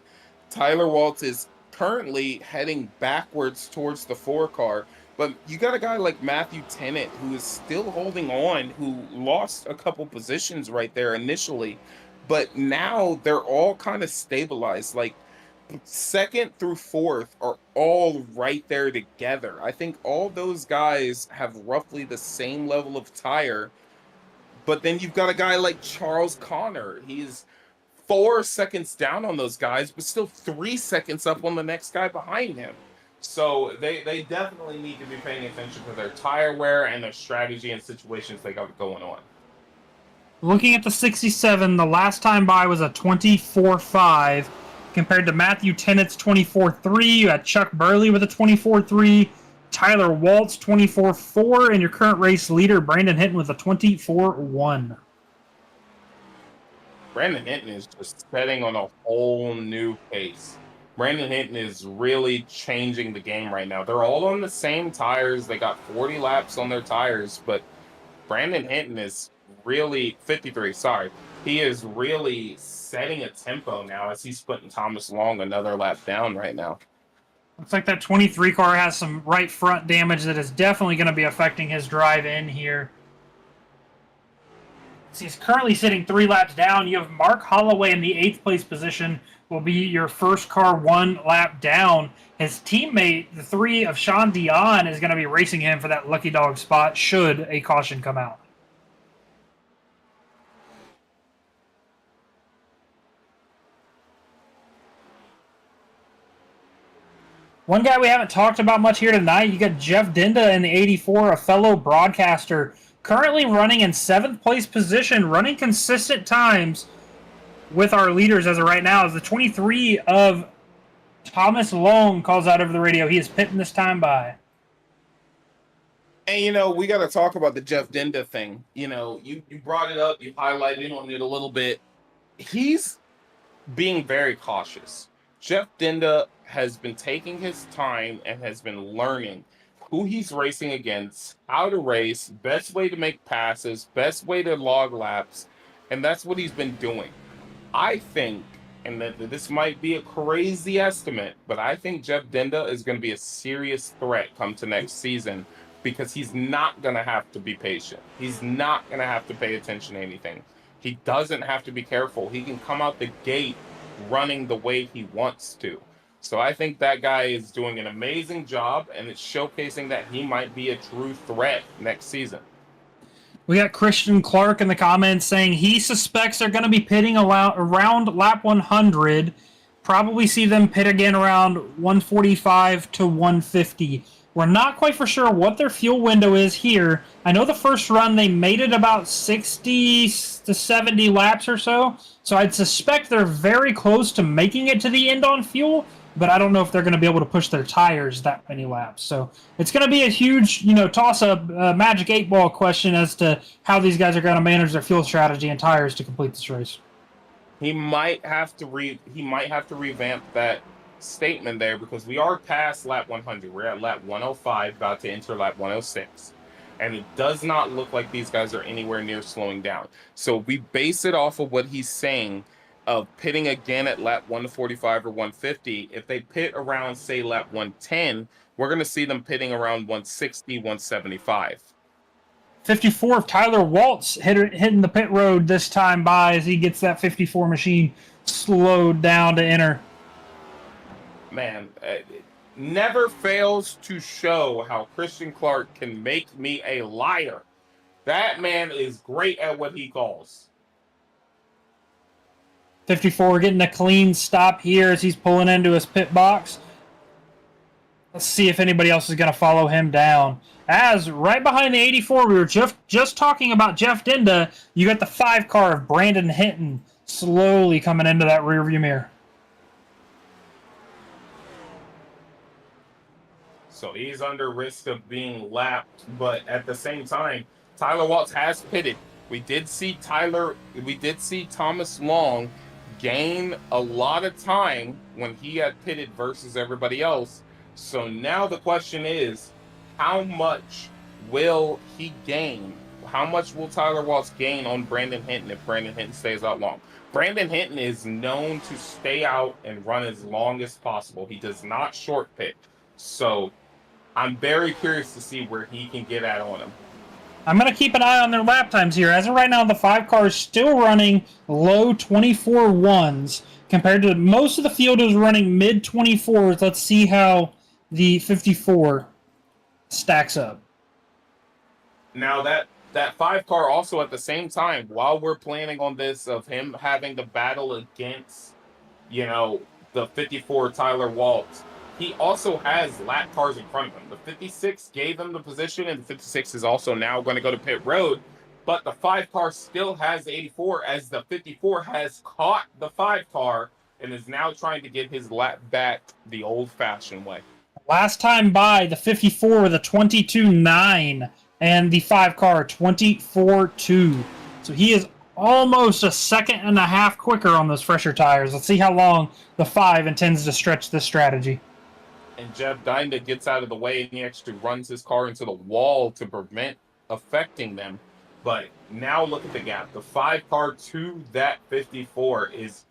Tyler Waltz is currently heading backwards towards the 4 car, but you got a guy like Matthew Tennant who is still holding on, who lost a couple positions right there initially, but now they're all kind of stabilized. Like, second through fourth are all right there together. I think all those guys have roughly the same level of tire, but then you've got a guy like Charles Connor. He's 4 seconds down on those guys, but still 3 seconds up on the next guy behind him. So they definitely need to be paying attention to their tire wear and their strategy and situations they got going on. Looking at the 67, the last time by was a 24.5. Compared to Matthew Tennant's 24.3, you had Chuck Burley with a 24.3, Tyler Waltz 24.4, and your current race leader, Brandon Hinton, with a 24.1. Brandon Hinton is just setting on a whole new pace. Brandon Hinton is really changing the game right now. They're all on the same tires. They got 40 laps on their tires, but Brandon Hinton is really 53, sorry. He is really setting a tempo now as he's putting Thomas Long another lap down right now. Looks like that 23 car has some right front damage that is definitely going to be affecting his drive in here. So he's currently sitting 3 laps down. You have Mark Holloway in the 8th place position, will be your first car 1 lap down. His teammate, the 3 of Sean Dion, is going to be racing him for that lucky dog spot should a caution come out. One guy we haven't talked about much here tonight, you got Jeff Dinda in the 84, a fellow broadcaster, currently running in 7th place position, running consistent times with our leaders as of right now, as the 23 of Thomas Long calls out over the radio. He is pitting this time by. And, you know, we got to talk about the Jeff Dinda thing. You know, you brought it up, you highlighted on it a little bit. He's being very cautious. Jeff Dinda has been taking his time and has been learning who he's racing against, how to race, best way to make passes, best way to log laps, and that's what he's been doing. I think, and this might be a crazy estimate, but I think Jeff Dinda is going to be a serious threat come to next season because he's not going to have to be patient. He's not going to have to pay attention to anything. He doesn't have to be careful. He can come out the gate running the way he wants to. So I think that guy is doing an amazing job, and it's showcasing that he might be a true threat next season. We got Christian Clark in the comments saying he suspects they're going to be pitting around lap 100. Probably see them pit again around 145 to 150. We're not quite for sure what their fuel window is here. I know the first run they made it about 60 to 70 laps or so. So I'd suspect they're very close to making it to the end on fuel, but I don't know if they're going to be able to push their tires that many laps. So it's going to be a huge, toss-up, magic 8-ball question as to how these guys are going to manage their fuel strategy and tires to complete this race. He might have to revamp that statement there because we are past lap 100. We're at lap 105, about to enter lap 106. And it does not look like these guys are anywhere near slowing down. So we base it off of what he's saying of pitting again at lap 145 or 150. If they pit around, say, lap 110, we're going to see them pitting around 160, 175. 54 of Tyler Waltz hitting the pit road this time by as he gets that 54 machine slowed down to enter. Man, it never fails to show how Christian Clark can make me a liar. That man is great at what he calls. 54 getting a clean stop here as he's pulling into his pit box. Let's see if anybody else is going to follow him down. As right behind the 84, we were just talking about Jeff Dinda. You got the 5 car of Brandon Hinton slowly coming into that rearview mirror. So he's under risk of being lapped, but at the same time, Tyler Waltz has pitted. We did see Thomas Long gain a lot of time when he had pitted versus everybody else. So now the question is, how much will he gain? How much will Tyler Waltz gain on Brandon Hinton if Brandon Hinton stays out long? Brandon Hinton is known to stay out and run as long as possible. He does not short pit. So I'm very curious to see where he can get at on him. I'm going to keep an eye on their lap times here. As of right now, the 5 car is still running low 24.1s compared to most of the field is running mid 24s. Let's see how the 54 stacks up. Now that 5 car also at the same time, while we're planning on this of him having the battle against, the 54 Tyler Waltz, he also has lap cars in front of him. The 56 gave him the position, and the 56 is also now going to go to pit road. But the 5 car still has 84, as the 54 has caught the 5 car and is now trying to get his lap back the old-fashioned way. Last time by, the 54 with a 22.9, and the 5 car 24.2. So he is almost a second and a half quicker on those fresher tires. Let's see how long the 5 intends to stretch this strategy. And Jeff Dinda gets out of the way, and he actually runs his car into the wall to prevent affecting them. But now look at the gap. The 5 car to that 54 is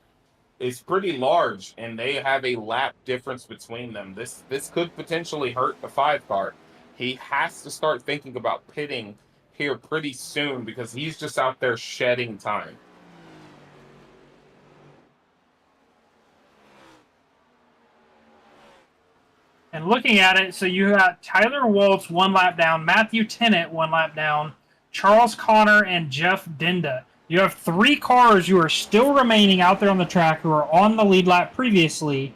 pretty large, and they have a lap difference between them. This could potentially hurt the 5 car. He has to start thinking about pitting here pretty soon because he's just out there shedding time. And looking at it, so you got Tyler Waltz 1 lap down, Matthew Tennant 1 lap down, Charles Connor, and Jeff Dinda. You have 3 cars who are still remaining out there on the track who are on the lead lap previously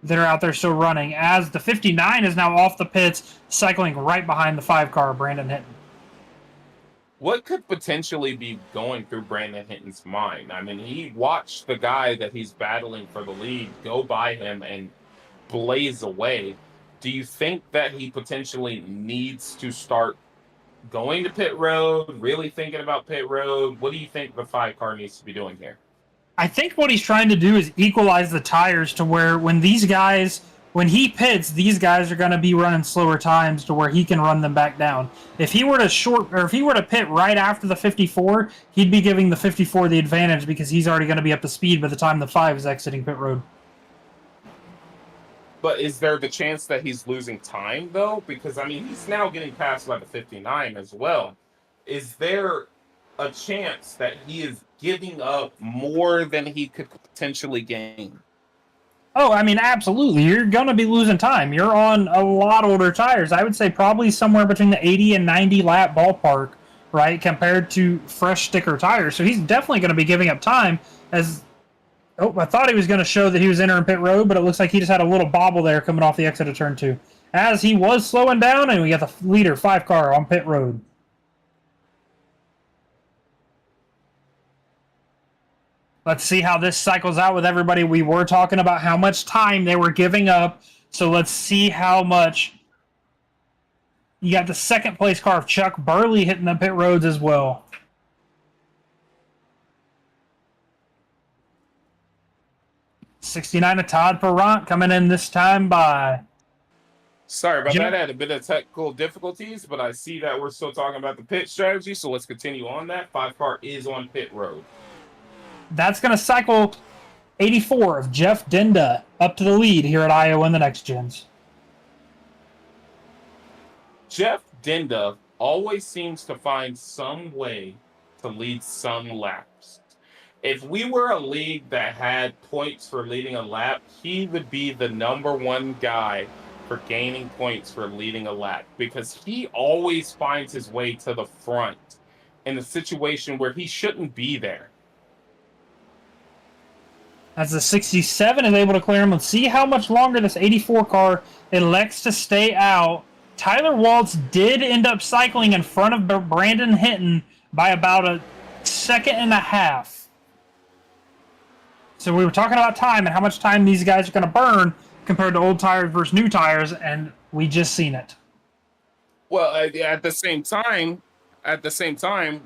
that are out there still running, as the 59 is now off the pits, cycling right behind the 5 car, Brandon Hinton. What could potentially be going through Brandon Hinton's mind? I mean, he watched the guy that he's battling for the lead go by him and blaze away. Do you think that he potentially needs to start going to pit road, really thinking about pit road? What do you think the 5 car needs to be doing here? I think what he's trying to do is equalize the tires to where when he pits, these guys are going to be running slower times to where he can run them back down. If he were to pit right after the 54, he'd be giving the 54 the advantage because he's already going to be up to speed by the time the 5 is exiting pit road. But is there the chance that he's losing time, though? Because, I mean, he's now getting past by the 59 as well. Is there a chance that he is giving up more than he could potentially gain? Oh, I mean, absolutely. You're going to be losing time. You're on a lot older tires. I would say probably somewhere between the 80 and 90 lap ballpark, right, compared to fresh sticker tires. So he's definitely going to be giving up time as... Oh, I thought he was going to show that he was entering pit road, but it looks like he just had a little bobble there coming off the exit of turn 2. As he was slowing down, and we got the leader 5 car on pit road. Let's see how this cycles out with everybody. We were talking about how much time they were giving up, so let's see how much. You got the second place car of Chuck Burley hitting the pit roads as well. '69 of Todd Perrant coming in this time by. Sorry about that. I had a bit of technical difficulties, but I see that we're still talking about the pit strategy, so let's continue on that. 5 car is on pit road. That's going to cycle 84 of Jeff Dinda up to the lead here at Iowa in the Next Gens. Jeff Dinda always seems to find some way to lead some laps. If we were a league that had points for leading a lap, he would be the #1 guy for gaining points for leading a lap because he always finds his way to the front in a situation where he shouldn't be there. As the 67 is able to clear him, let's see how much longer this 84 car elects to stay out. Tyler Waltz did end up cycling in front of Brandon Hinton by about a second and a half. So we were talking about time and how much time these guys are going to burn compared to old tires versus new tires, and we just seen it. Well, at the same time,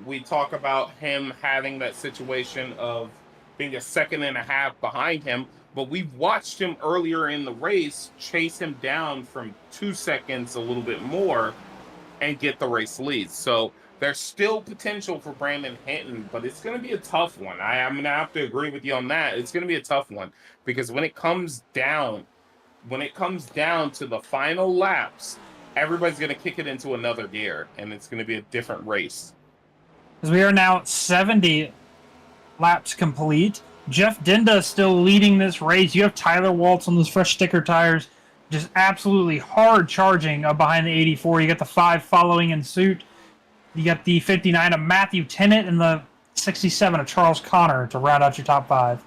we talk about him having that situation of being a second and a half behind him, but we've watched him earlier in the race chase him down from 2 seconds a little bit more and get the race lead. So there's still potential for Brandon Hinton, but it's going to be a tough one. I'm going to have to agree with you on that. It's going to be a tough one because when it comes down to the final laps, everybody's going to kick it into another gear, and it's going to be a different race. As we are now 70 laps complete. Jeff Dinda still leading this race. You have Tyler Waltz on those fresh sticker tires, just absolutely hard charging behind the 84. You got the 5 following in suit. You got the 59 of Matthew Tennant and the 67 of Charles Connor to round out your top 5.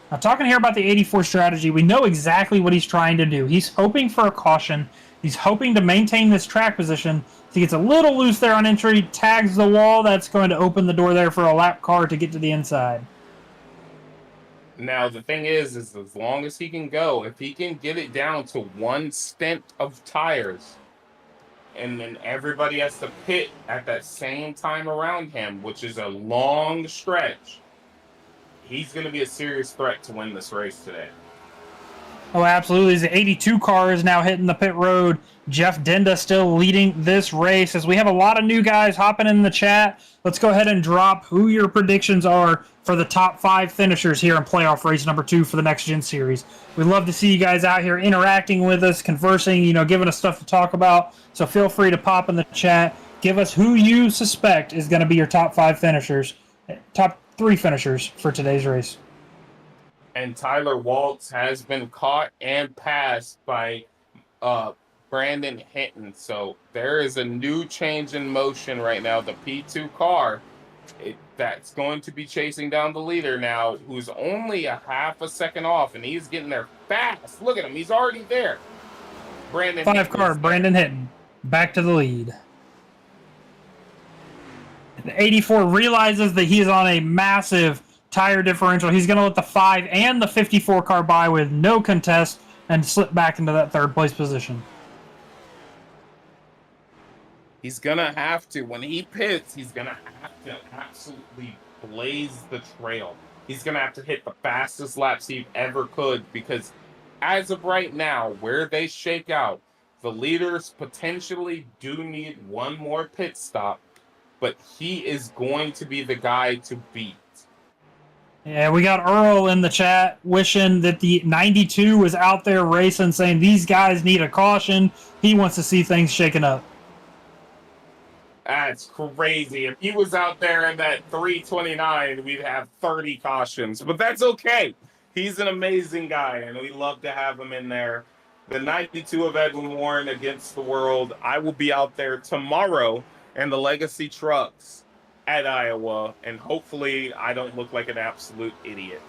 Now, talking here about the 84 strategy, we know exactly what he's trying to do. He's hoping for a caution. He's hoping to maintain this track position. He gets a little loose there on entry, tags the wall. That's going to open the door there for a lap car to get to the inside. Now, the thing is as long as he can go, if he can get it down to one stint of tires, and then everybody has to pit at that same time around him, which is a long stretch, he's going to be a serious threat to win this race today. Oh, absolutely. The 82 car is now hitting the pit road. Jeff Dinda still leading this race. As we have a lot of new guys hopping in the chat, let's go ahead and drop who your predictions are for the top 5 finishers here in playoff race number 2 for the Next Gen Series. We'd love to see you guys out here interacting with us, conversing, giving us stuff to talk about. So feel free to pop in the chat. Give us who you suspect is going to be your top 5 finishers, top 3 finishers for today's race. And Tyler Waltz has been caught and passed by Brandon Hinton. So there is a new change in motion right now. The P2 car, that's going to be chasing down the leader now, who's only a half a second off, and he's getting there fast. Look at him. He's already there. Brandon 5 car, Brandon Hinton, back to the lead. The 84 realizes that he is on a massive tire differential. He's going to let the 5 and the 54 car by with no contest and slip back into that 3rd place position. He's going to have to. When he pits, he's going to have to absolutely blaze the trail. He's going to have to hit the fastest laps he ever could, because as of right now, where they shake out, the leaders potentially do need one more pit stop, but he is going to be the guy to beat. Yeah, we got Earl in the chat wishing that the 92 was out there racing, saying these guys need a caution. He wants to see things shaken up. That's crazy. If he was out there in that 329, we'd have 30 cautions, but that's okay. He's an amazing guy, and we love to have him in there. The 92 of Edwin Warren against the world. I will be out there tomorrow in the Legacy trucks at Iowa, and hopefully I don't look like an absolute idiot.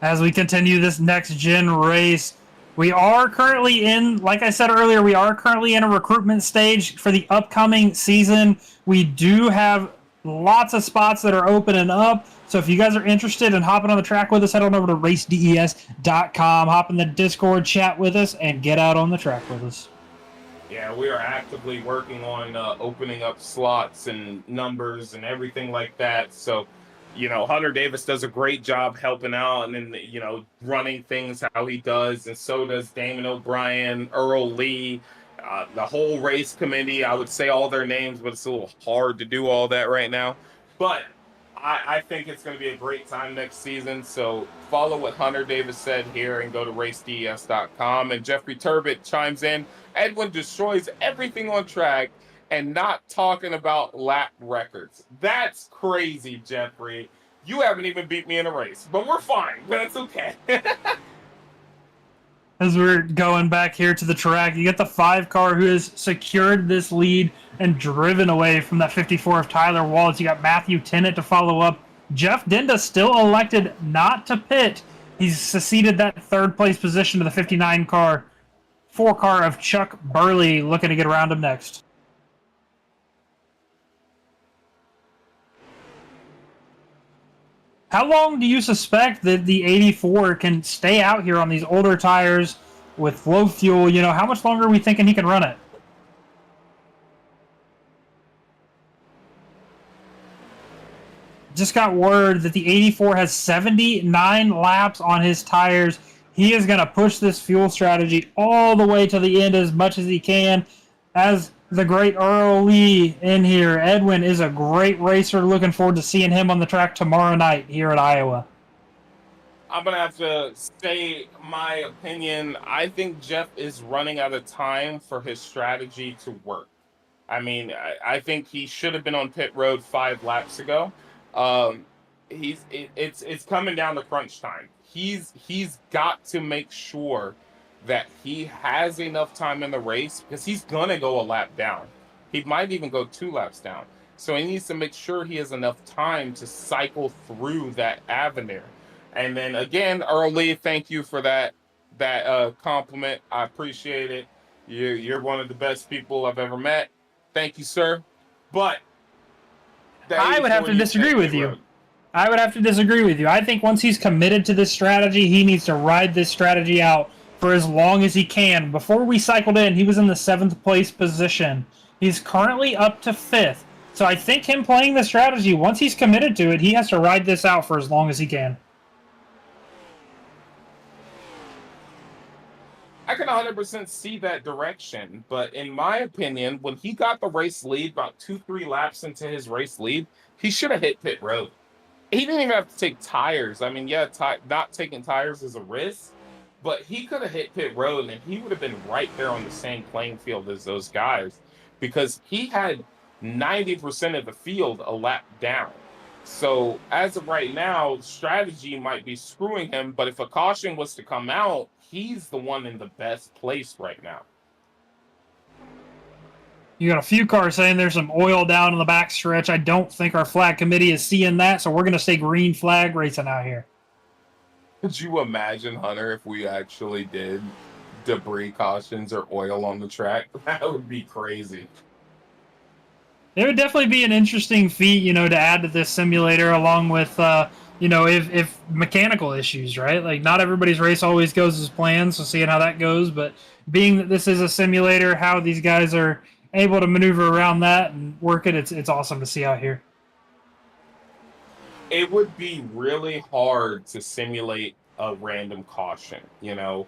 As we continue this Next Gen race, we are currently in, like I said earlier, we are currently in a recruitment stage for the upcoming season. We do have lots of spots that are opening up. So if you guys are interested in hopping on the track with us, head on over to raceds.com, hop in the Discord, chat with us, and get out on the track with us. Yeah, we are actively working on opening up slots and numbers and everything like that. So, Hunter Davis does a great job helping out and then, running things how he does. And so does Damon O'Brien, Earl Lee, the whole race committee. I would say all their names, but it's a little hard to do all that right now. But I think it's going to be a great time next season. So follow what Hunter Davis said here and go to raceds.com. And Jeffrey Turbot chimes in. Edwin destroys everything on track and not talking about lap records. That's crazy, Jeffrey. You haven't even beat me in a race, but we're fine. That's okay. As we're going back here to the track, you get the 5 car who has secured this lead and driven away from that 54 of Tyler Waltz. You got Matthew Tennant to follow up. Jeff Dinda still elected not to pit. He's seceded that 3rd place position to the 59 car. 4 car of Chuck Burley looking to get around him next. How long do you suspect that the 84 can stay out here on these older tires with low fuel? You know, how much longer are we thinking he can run it? Just got word that the 84 has 79 laps on his tires. He is going to push this fuel strategy all the way to the end as much as he can. As the great Earl Lee in here, Edwin is a great racer. Looking forward to seeing him on the track tomorrow night here at Iowa. I'm going to have to say my opinion. I think Jeff is running out of time for his strategy to work. I mean, I think he should have been on pit road 5 laps ago. It's coming down to crunch time. He's got to make sure that he has enough time in the race, because he's gonna go a lap down. He might even go 2 laps down. So he needs to make sure he has enough time to cycle through that avenue. And then again, Early, thank you for that compliment. I appreciate it. You're one of the best people I've ever met. Thank you, sir. But I would have to disagree with you. I would have to disagree with you. I think once he's committed to this strategy, he needs to ride this strategy out for as long as he can. Before we cycled in, he was in the 7th place position. He's currently up to 5th. So I think him playing the strategy, once he's committed to it, he has to ride this out for as long as he can. I can 100% see that direction, but in my opinion, when he got the race lead about 2-3 laps into his race lead, he should have hit pit road. He didn't even have to take tires. I mean, yeah, not taking tires is a risk, but he could have hit pit road and he would have been right there on the same playing field as those guys, because he had 90% of the field a lap down. So as of right now, strategy might be screwing him, but if a caution was to come out, he's the one in the best place right now. You got a few cars saying there's some oil down in the back stretch. I don't think our flag committee is seeing that, so we're going to stay green flag racing out here. Could you imagine, Hunter, if we actually did debris cautions or oil on the track? That would be crazy. It would definitely be an interesting feat, you know, to add to this simulator, along with, you know, if mechanical issues, right? Like, not everybody's race always goes as planned, so seeing how that goes. But being that this is a simulator, how these guys are able to maneuver around that and work it, it's awesome to see out here. It would be really hard to simulate a random caution, you know.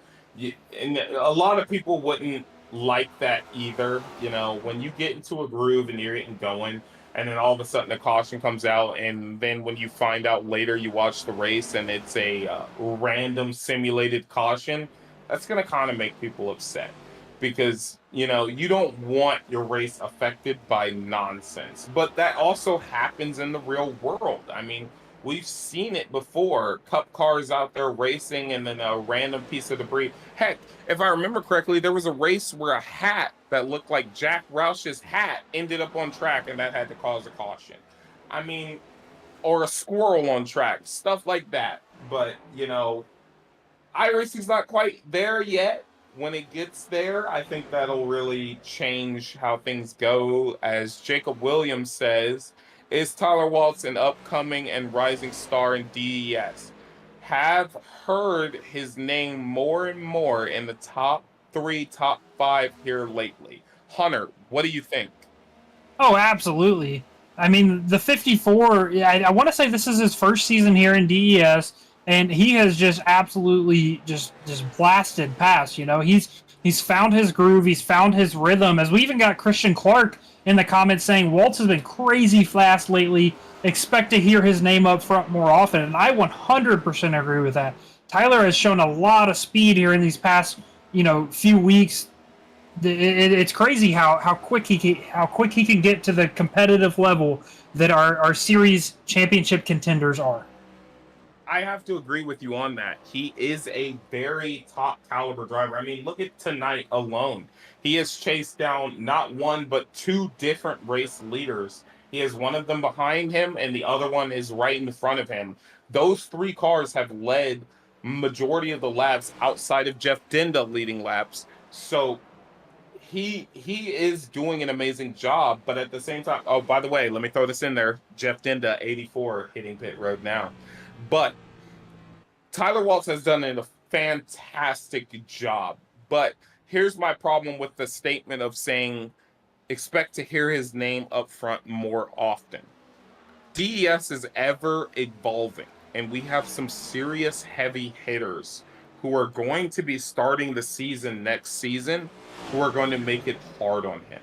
And a lot of people wouldn't like that either. You know, when you get into a groove and you're getting going, and then all of a sudden a caution comes out, and then when you find out later, you watch the race and it's a random simulated caution, that's going to kind of make people upset, because, you know, you don't want your race affected by nonsense. But that also happens in the real world. I mean, we've seen it before. Cup cars out there racing, and then a random piece of debris. Heck, if I remember correctly, there was a race where a hat that looked like Jack Roush's hat ended up on track, and that had to cause a caution. I mean, or a squirrel on track, stuff like that. But, you know, iRacing's not quite there yet. When it gets there, I think that'll really change how things go. As Jacob Williams says, is Tyler Waltz an upcoming and rising star in DES? Have heard his name more and more in the top 3, top 5 here lately. Hunter, what do you think? Oh, absolutely. I mean, the 54, I want to say this is his first season here in DES, and he has just absolutely just blasted past. You know, he's found his groove, he's found his rhythm. As we even got Christian Clark in the comments saying Waltz has been crazy fast lately. Expect to hear his name up front more often, and I 100% agree with that. Tyler has shown a lot of speed here in these past, you know, few weeks. It's crazy how quick he can get to the competitive level that our series championship contenders are. I have to agree with you on that. He is a very top caliber driver. I mean, look at tonight alone. He has chased down not one, but 2 different race leaders. He has one of them behind him, and the other one is right in front of him. Those 3 cars have led majority of the laps outside of Jeff Dinda leading laps. So he is doing an amazing job, but at the same time, oh, by the way, let me throw this in there. Jeff Dinda, 84, hitting pit road now. But Tyler Waltz has done a fantastic job. But here's my problem with the statement of saying expect to hear his name up front more often. DES is ever evolving, and we have some serious heavy hitters who are going to be starting the season next season who are going to make it hard on him.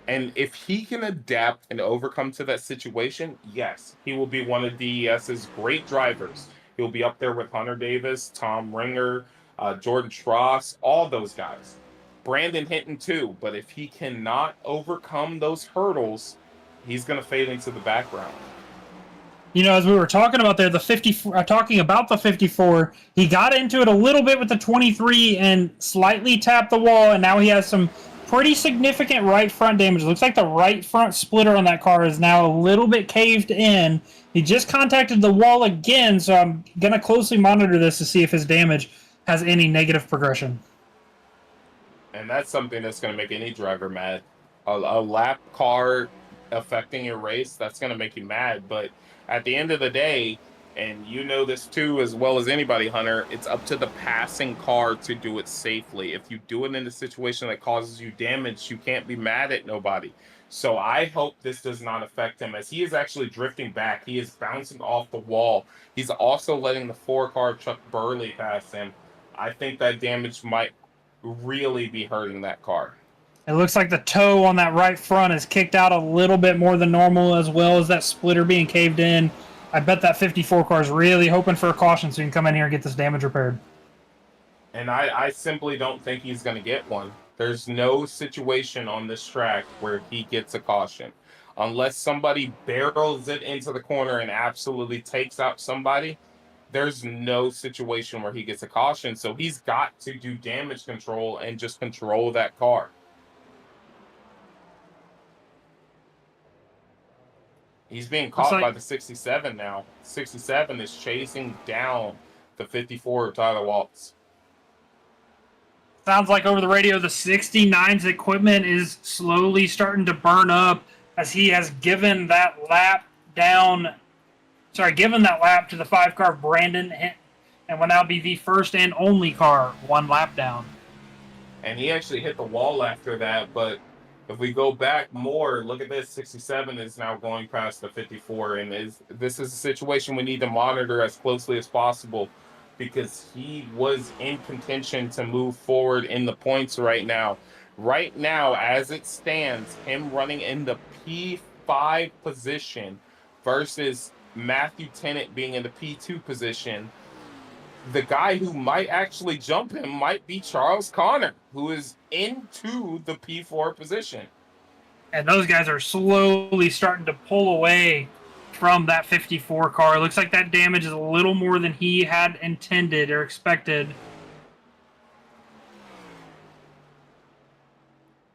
And if he can adapt and overcome to that situation, yes, he will be one of DES's great drivers. He'll be up there with Hunter Davis, Tom Ringer, Jordan Tross, all those guys. Brandon Hinton too, but if he cannot overcome those hurdles, he's going to fade into the background. You know, as we were talking about there, the 54, talking about the 54, he got into it a little bit with the 23 and slightly tapped the wall, and now he has some pretty significant right front damage. It looks like the right front splitter on that car is now a little bit caved in. He just contacted the wall again, so I'm going to closely monitor this to see if his damage has any negative progression. And that's something that's going to make any driver mad. A lap car affecting your race, that's going to make you mad. But at the end of the day, and you know this too as well as anybody, Hunter, it's up to the passing car to do it safely. If you do it in a situation that causes you damage, you can't be mad at nobody. So I hope this does not affect him, as he is actually drifting back. He is bouncing off the wall. He's also letting the 4-car Chuck Burley pass him. I think that damage might really be hurting that car. It looks like the toe on that right front is kicked out a little bit more than normal, as well as that splitter being caved in. I bet that 54 car is really hoping for a caution so he can come in here and get this damage repaired. And I simply don't think he's going to get one. There's no situation on this track where he gets a caution. Unless somebody barrels it into the corner and absolutely takes out somebody, there's no situation where he gets a caution. So he's got to do damage control and just control that car. He's being caught by the 67 now. 67 is chasing down the 54 Tyler Waltz. Sounds like over the radio, the 69's equipment is slowly starting to burn up as he has given that lap to the 5-car Brandon, and will now be the first and only car 1 lap down. And he actually hit the wall after that, but if we go back more, look at this, 67 is now going past the 54, and this is a situation we need to monitor as closely as possible, because he was in contention to move forward in the points right now. Right now, as it stands, him running in the P5 position versus Matthew Tennant being in the P2 position, the guy who might actually jump him might be Charles Connor, who is into the P4 position. And those guys are slowly starting to pull away from that 54 car. It looks like that damage is a little more than he had intended or expected.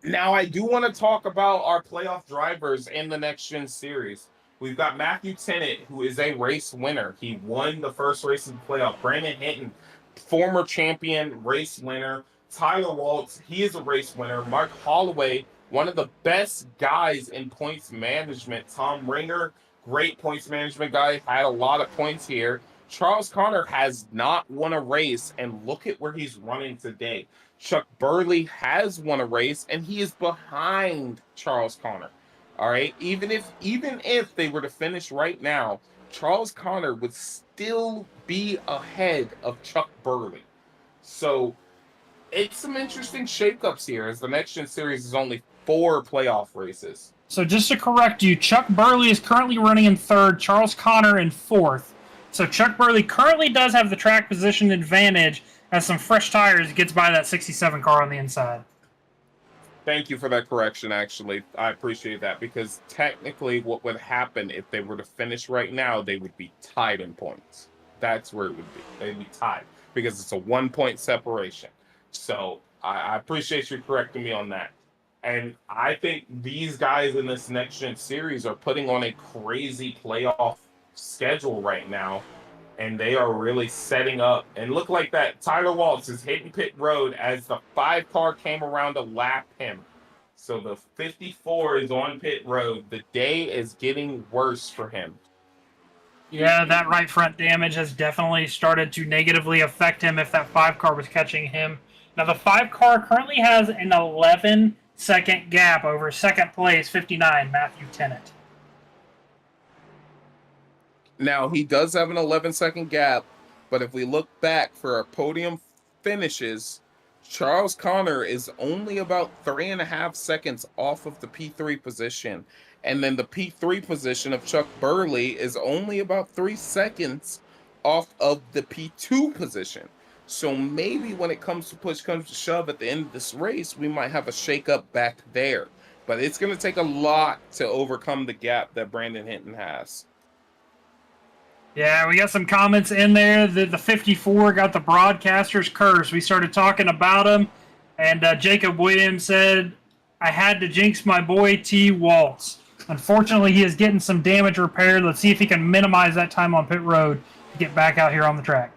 Now, I do want to talk about our playoff drivers in the Next Gen Series. We've got Matthew Tennant, who is a race winner. He won the first race of the playoff. Brandon Hinton, former champion, race winner. Tyler Waltz, he is a race winner. Mark Holloway, one of the best guys in points management. Tom Ringer, great points management guy, had a lot of points here. Charles Connor has not won a race, and look at where he's running today. Chuck Burley has won a race, and he is behind Charles Connor. All right, even if they were to finish right now, Charles Connor would still be ahead of Chuck Burley. So it's some interesting shakeups here, as the Next Gen Series is only 4 playoff races. So just to correct you, Chuck Burley is currently running in 3rd, Charles Connor in 4th. So Chuck Burley currently does have the track position advantage, as some fresh tires gets by that 67 car on the inside. Thank you for that correction, actually. I appreciate that, because technically what would happen if they were to finish right now, they would be tied in points. That's where it would be. They'd be tied, because it's a 1-point separation. So I appreciate you correcting me on that. And I think these guys in this Next Gen Series are putting on a crazy playoff schedule right now, and they are really setting up. And look like that, Tyler Waltz is hitting pit road as the 5-car came around to lap him. So the 54 is on pit road. The day is getting worse for him. Yeah, that right front damage has definitely started to negatively affect him if that 5 car was catching him. Now, the 5 car currently has an 11-second gap over second place, 59, Matthew Tennant. Now, he does have an 11-second gap, but if we look back for our podium finishes, Charles Connor is only about 3.5 seconds off of the P3 position. And then the P3 position of Chuck Burley is only about 3 seconds off of the P2 position. So maybe when it comes to push comes to shove at the end of this race, we might have a shakeup back there. But it's going to take a lot to overcome the gap that Brandon Hinton has. Yeah, we got some comments in there. The 54 got the broadcaster's curse. We started talking about him, and Jacob Williams said, I had to jinx my boy T. Waltz. Unfortunately, he is getting some damage repaired. Let's see if he can minimize that time on pit road to get back out here on the track.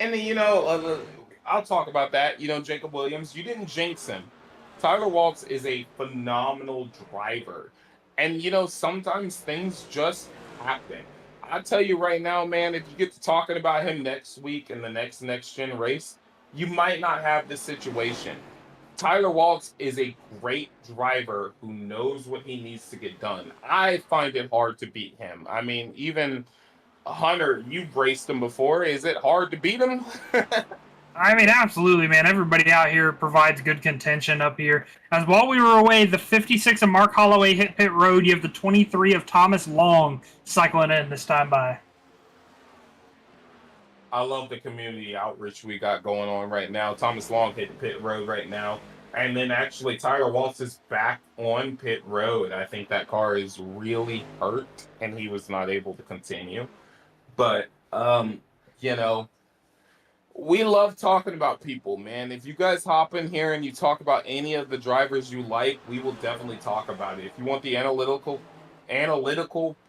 And then, I'll talk about that. Jacob Williams, you didn't jinx him. Tyler Waltz is a phenomenal driver. And, sometimes things just happen. I tell you right now, man, if you get to talking about him next week in the next-gen race, you might not have this situation. Tyler Waltz is a great driver who knows what he needs to get done. I find it hard to beat him. I mean, even Hunter, you've raced him before. Is it hard to beat him? I mean, absolutely, man. Everybody out here provides good contention up here. As while we were away, the 56 of Mark Holloway hit pit road. You have the 23 of Thomas Long cycling in this time by. I love the community outreach we got going on right now. Thomas Long hit pit road right now. And then actually Tyler Waltz is back on pit road. I think that car is really hurt and he was not able to continue. But, we love talking about people, man. If you guys hop in here and you talk about any of the drivers you like, we will definitely talk about it. If you want the analytical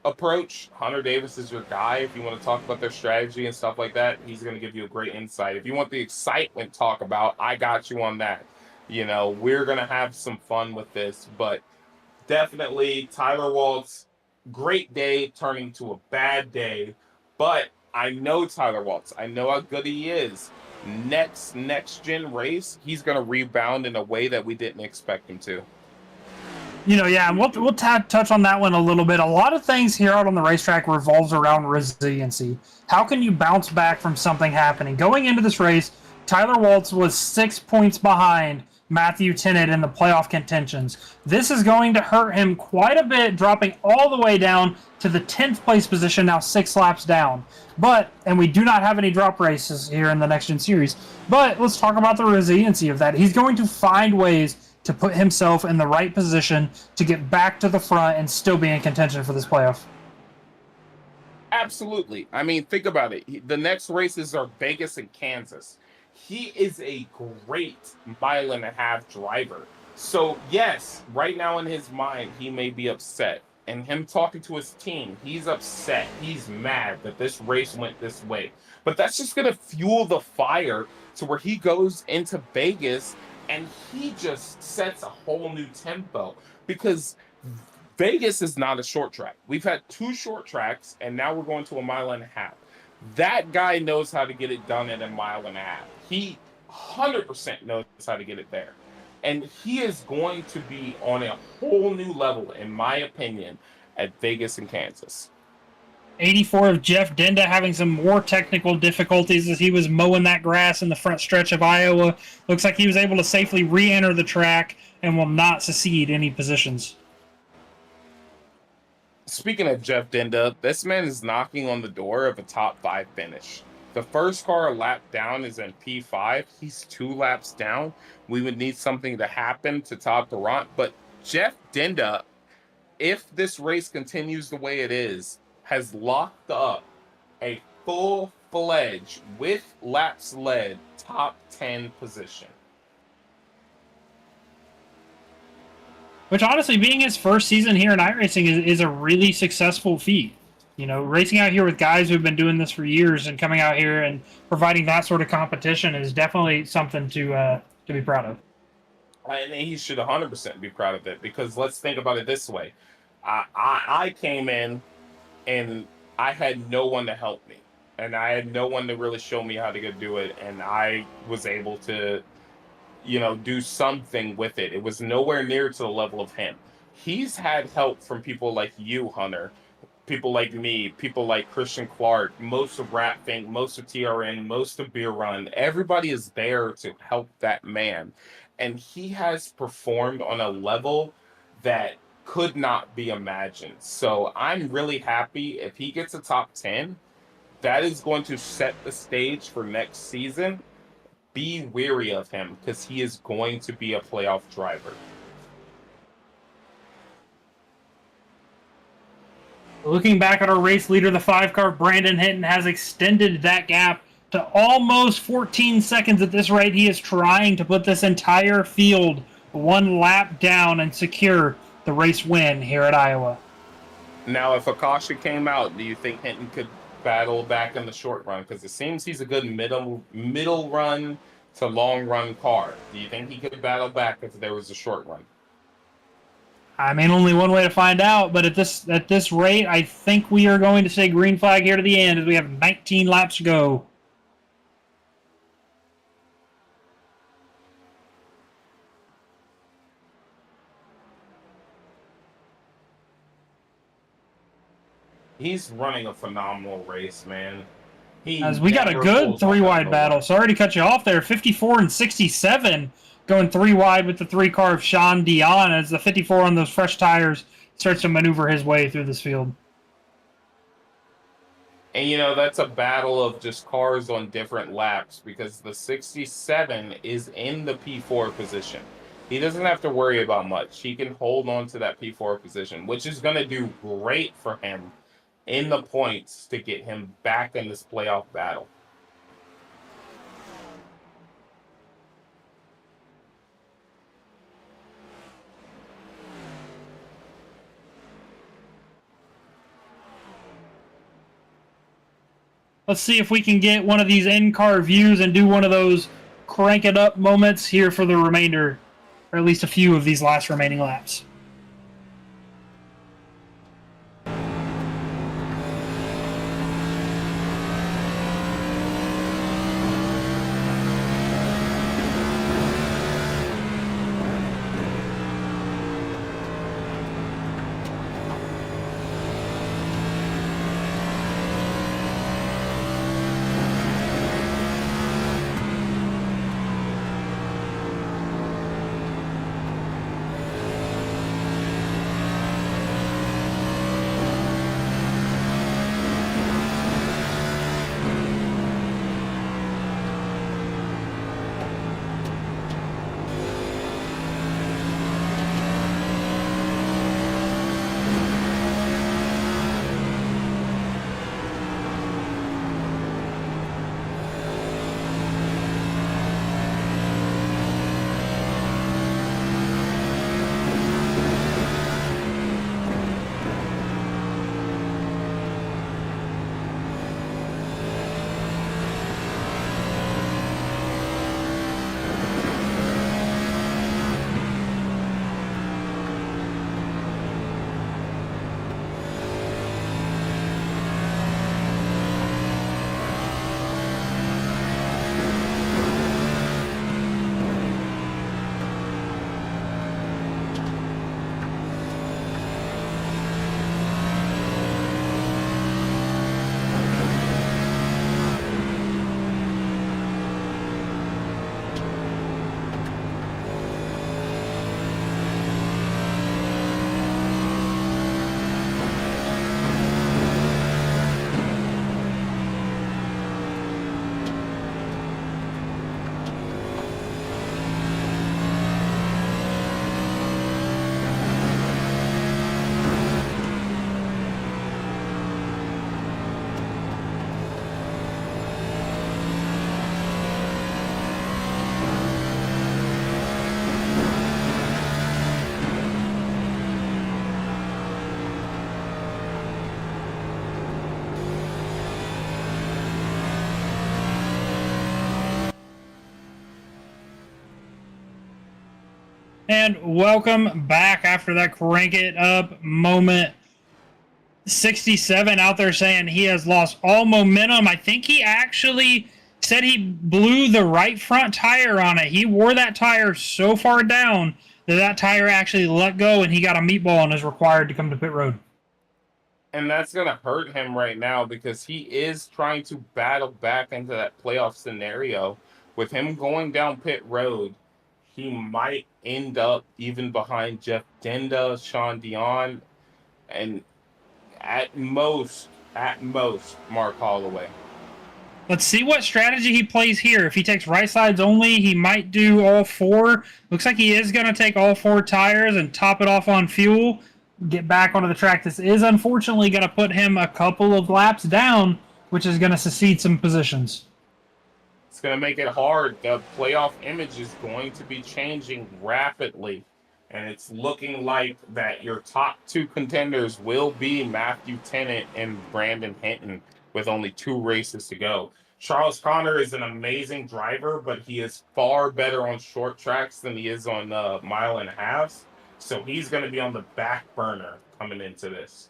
approach, Hunter Davis is your guy. If you want to talk about their strategy and stuff like that, he's going to give you a great insight. If you want the excitement talk about, I got you on that. We're going to have some fun with this, but definitely Tyler Waltz, great day turning to a bad day, but I know Tyler Waltz. I know how good he is. Next-gen race, he's going to rebound in a way that we didn't expect him to. And we'll touch on that one a little bit. A lot of things here out on the racetrack revolves around resiliency. How can you bounce back from something happening? Going into this race, Tyler Waltz was 6 points behind Matthew Tennant in the playoff contentions. This is going to hurt him quite a bit, dropping all the way down to the 10th place position, now 6 laps down. And we do not have any drop races here in the Next Gen Series, but let's talk about the resiliency of that. He's going to find ways to put himself in the right position to get back to the front and still be in contention for this playoff. Absolutely. I mean, think about it. The next races are Vegas and Kansas. He is a great mile-and-a-half driver. So, yes, right now in his mind, he may be upset. And him talking to his team, he's upset. He's mad that this race went this way. But that's just going to fuel the fire to where he goes into Vegas and he just sets a whole new tempo. Because Vegas is not a short track. We've had 2 short tracks, and now we're going to a mile-and-a-half. That guy knows how to get it done at a mile-and-a-half. He 100% knows how to get it there. And he is going to be on a whole new level, in my opinion, at Vegas and Kansas. 84 of Jeff Denda having some more technical difficulties as he was mowing that grass in the front stretch of Iowa. Looks like he was able to safely re-enter the track and will not secede any positions. Speaking of Jeff Denda, this man is knocking on the door of a top 5 finish. The first car a lap down is in P5. He's 2 laps down. We would need something to happen to top the run. But Jeff Denda, if this race continues the way it is, has locked up a full-fledged, with laps led, top 10 position. Which, honestly, being his first season here in iRacing is a really successful feat. Racing out here with guys who've been doing this for years and coming out here and providing that sort of competition is definitely something to be proud of. And he should 100% be proud of it, because let's think about it this way. I came in and I had no one to help me, and I had no one to really show me how to go do it, and I was able to, do something with it. It was nowhere near to the level of him. He's had help from people like you, Hunter, people like me, people like Christian Clark, most of Rap Fink, most of TRN, most of Beer Run. Everybody is there to help that man. And he has performed on a level that could not be imagined. So I'm really happy if he gets a top 10. That is going to set the stage for next season. Be wary of him because he is going to be a playoff driver. Looking back at our race leader, the 5-car Brandon Hinton has extended that gap to almost 14 seconds at this rate. He is trying to put this entire field one lap down and secure the race win here at Iowa. Now, if Akasha came out, do you think Hinton could battle back in the short run? Because it seems he's a good middle run to long run car. Do you think he could battle back if there was a short run? I mean, only one way to find out, but at this rate, I think we are going to say green flag here to the end as we have 19 laps to go. He's running a phenomenal race, man. As we got a good three-wide battle. Sorry to cut you off there. 54 and 67 going three-wide with the 3-car of Sean Dion as the 54 on those fresh tires starts to maneuver his way through this field. And, that's a battle of just cars on different laps because the 67 is in the P4 position. He doesn't have to worry about much. He can hold on to that P4 position, which is going to do great for him in the points to get him back in this playoff battle. Let's see if we can get one of these in-car views and do one of those crank it up moments here for the remainder, or at least a few of these last remaining laps. And welcome back after that crank it up moment. 67 out there saying he has lost all momentum. I think he actually said he blew the right front tire on it. He wore that tire so far down that tire actually let go and he got a meatball and is required to come to pit road. And that's going to hurt him right now because he is trying to battle back into that playoff scenario. With him going down pit road, he might end up even behind Jeff Denda, Sean Dion, and at most, Mark Holloway. Let's see what strategy he plays here. If he takes right sides only, he might do all four. Looks like he is going to take all four tires and top it off on fuel, get back onto the track. This is unfortunately going to put him a couple of laps down, which is going to secede some positions. It's going to make it hard. The playoff image is going to be changing rapidly. And it's looking like that your top two contenders will be Matthew Tennant and Brandon Hinton with only 2 races to go. Charles Connor is an amazing driver, but he is far better on short tracks than he is on mile and a halves. So he's going to be on the back burner coming into this.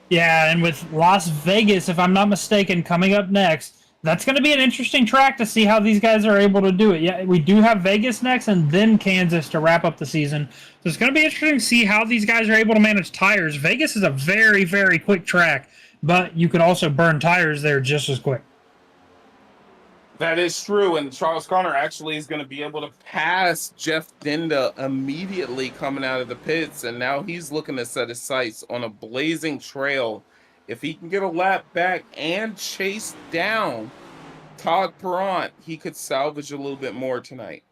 Yeah, and with Las Vegas, if I'm not mistaken, coming up next, that's going to be an interesting track to see how these guys are able to do it. Yeah, we do have Vegas next and then Kansas to wrap up the season. So it's going to be interesting to see how these guys are able to manage tires. Vegas is a very, very quick track, but you could also burn tires there just as quick. That is true, and Charles Connor actually is going to be able to pass Jeff Denda immediately coming out of the pits, and now he's looking to set his sights on a blazing trail. If he can get a lap back and chase down Todd Perront, he could salvage a little bit more tonight.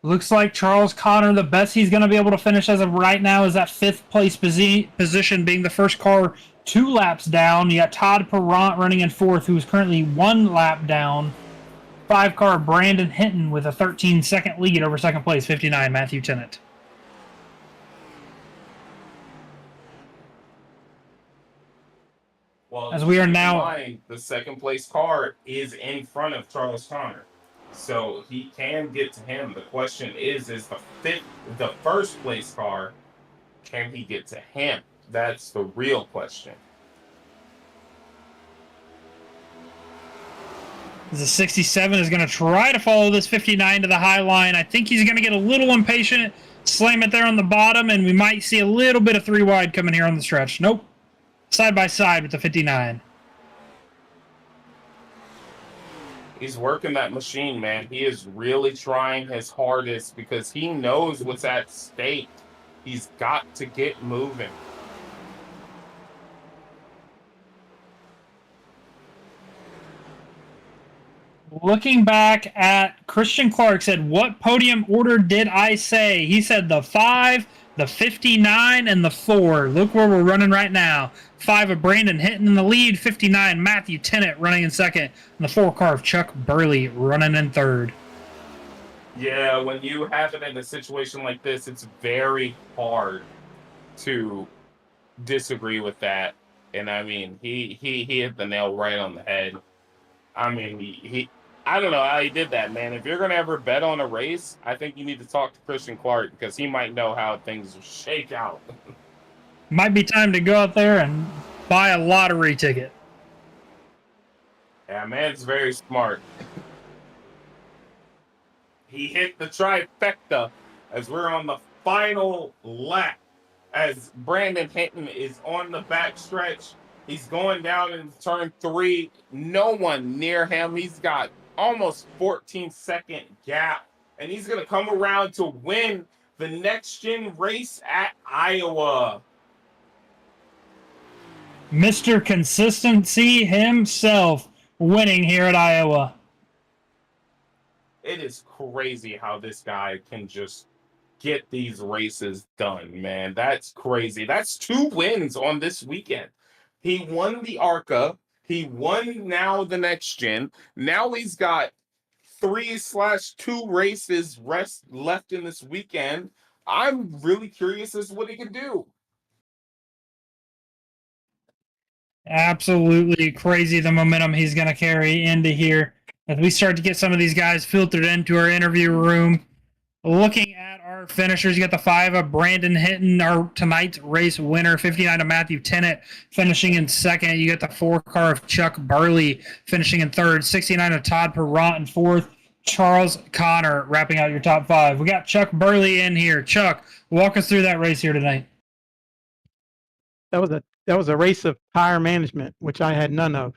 Looks like Charles Connor, the best he's going to be able to finish as of right now is that 5th place position, being the first car 2 laps down. You got Todd Perront running in 4th, who's currently 1 lap down. 5-car Brandon Hinton with a 13-second lead over 2nd place, 59, Matthew Tennant. Well, as we are now, the 2nd place car is in front of Charles Connor, so he can get to him. The question is the 1st place car, can he get to him? That's the real question. The 67 is going to try to follow this 59 to the high line. I think he's going to get a little impatient, slam it there on the bottom, and we might see a little bit of 3 wide coming here on the stretch. Nope. Side by side with the 59. He's working that machine, man. He is really trying his hardest because he knows what's at stake. He's got to get moving. Looking back at Christian Clark said, what podium order did I say? He said the 5, the 59, and the 4. Look where we're running right now. 5 of Brandon Hinton in the lead, 59 Matthew Tennant running in 2nd, and the 4 car of Chuck Burley running in 3rd. Yeah, when you have it in a situation like this, it's very hard to disagree with that. And I mean, he hit the nail right on the head. I mean, he I don't know how he did that, man. If you're going to ever bet on a race, I think you need to talk to Christian Clark because he might know how things will shake out. Might be time to go out there and buy a lottery ticket. Yeah, man's very smart. He hit the trifecta as we're on the final lap. As Brandon Hinton is on the back stretch, he's going down in turn 3. No one near him. He's got almost 14-second gap, and he's going to come around to win the NextGen race at Iowa. Mr. Consistency himself winning here at Iowa. It is crazy how this guy can just get these races done, man. That's crazy. That's 2 wins on this weekend. He won the ARCA. He won now the NextGen. Now he's got 3/2 races left in this weekend. I'm really curious as to what he can do. Absolutely crazy the momentum he's going to carry into here. As we start to get some of these guys filtered into our interview room, looking at our finishers, you got the 5 of Brandon Hinton, our tonight's race winner, 59 of Matthew Tennant, finishing in second. You got the 4 car of Chuck Burley, finishing in third, 69 of Todd Perrott in fourth, Charles Connor wrapping out your top 5. We got Chuck Burley in here. Chuck, walk us through that race here tonight. That was a race of tire management, which I had none of.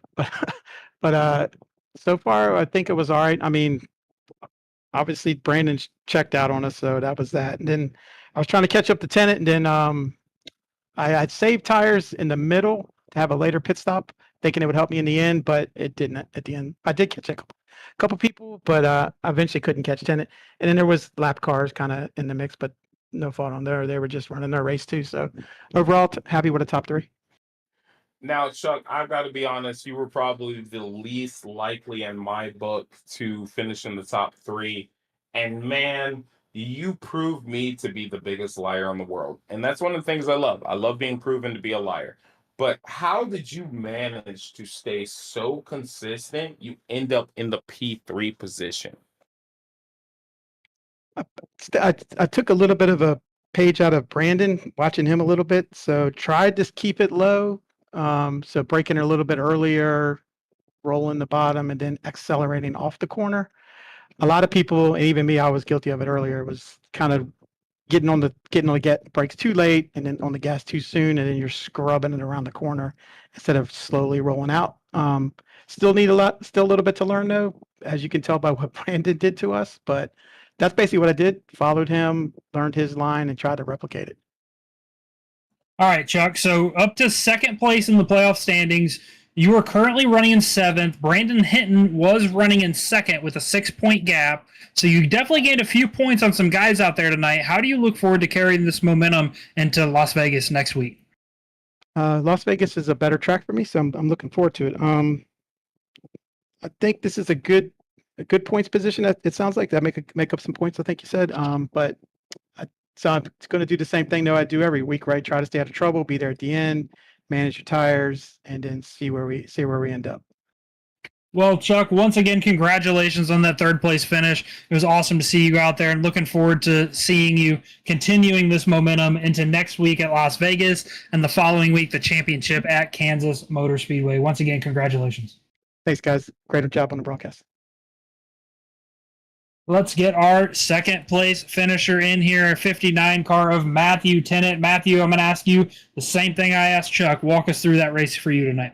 But so far, I think it was all right. I mean, obviously Brandon checked out on us, so that was that. And then I was trying to catch up to Tennant, and then I had saved tires in the middle to have a later pit stop, thinking it would help me in the end, but it didn't at the end. I did catch a couple people, but I eventually couldn't catch Tennant. And then there was lap cars kind of in the mix, but no fault on there. They were just running their race too. So overall, happy with the top 3. Now, Chuck, I've got to be honest, you were probably the least likely in my book to finish in the top 3. And man, you proved me to be the biggest liar in the world. And that's one of the things I love. I love being proven to be a liar. But how did you manage to stay so consistent? You end up in the P3 position. I took a little bit of a page out of Brandon, watching him a little bit. So tried to keep it low. So breaking it a little bit earlier, rolling the bottom, and then accelerating off the corner. A lot of people, and even me, I was guilty of it earlier, was kind of getting on the brakes too late and then on the gas too soon, and then you're scrubbing it around the corner instead of slowly rolling out. Still a little bit to learn though, as you can tell by what Brandon did to us, but that's basically what I did. Followed him, learned his line, and tried to replicate it. All right, Chuck. So up to second place in the playoff standings. You are currently running in 7th. Brandon Hinton was running in 2nd with a 6-point gap. So you definitely gained a few points on some guys out there tonight. How do you look forward to carrying this momentum into Las Vegas next week? Las Vegas is a better track for me, so I'm looking forward to it. I think this is a good points position. It sounds like that make up some points, I think you said. But so I'm going to do the same thing though I do every week, right? Try to stay out of trouble, be there at the end, manage your tires, and then see where we end up. Well, Chuck, once again, congratulations on that 3rd place finish. It was awesome to see you out there, and looking forward to seeing you continuing this momentum into next week at Las Vegas and the following week, the championship at Kansas Motor Speedway. Once again, congratulations. Thanks, guys. Great job on the broadcast. Let's get our 2nd place finisher in here, 59 car of Matthew Tennant. Matthew, I'm going to ask you the same thing I asked Chuck. Walk us through that race for you tonight.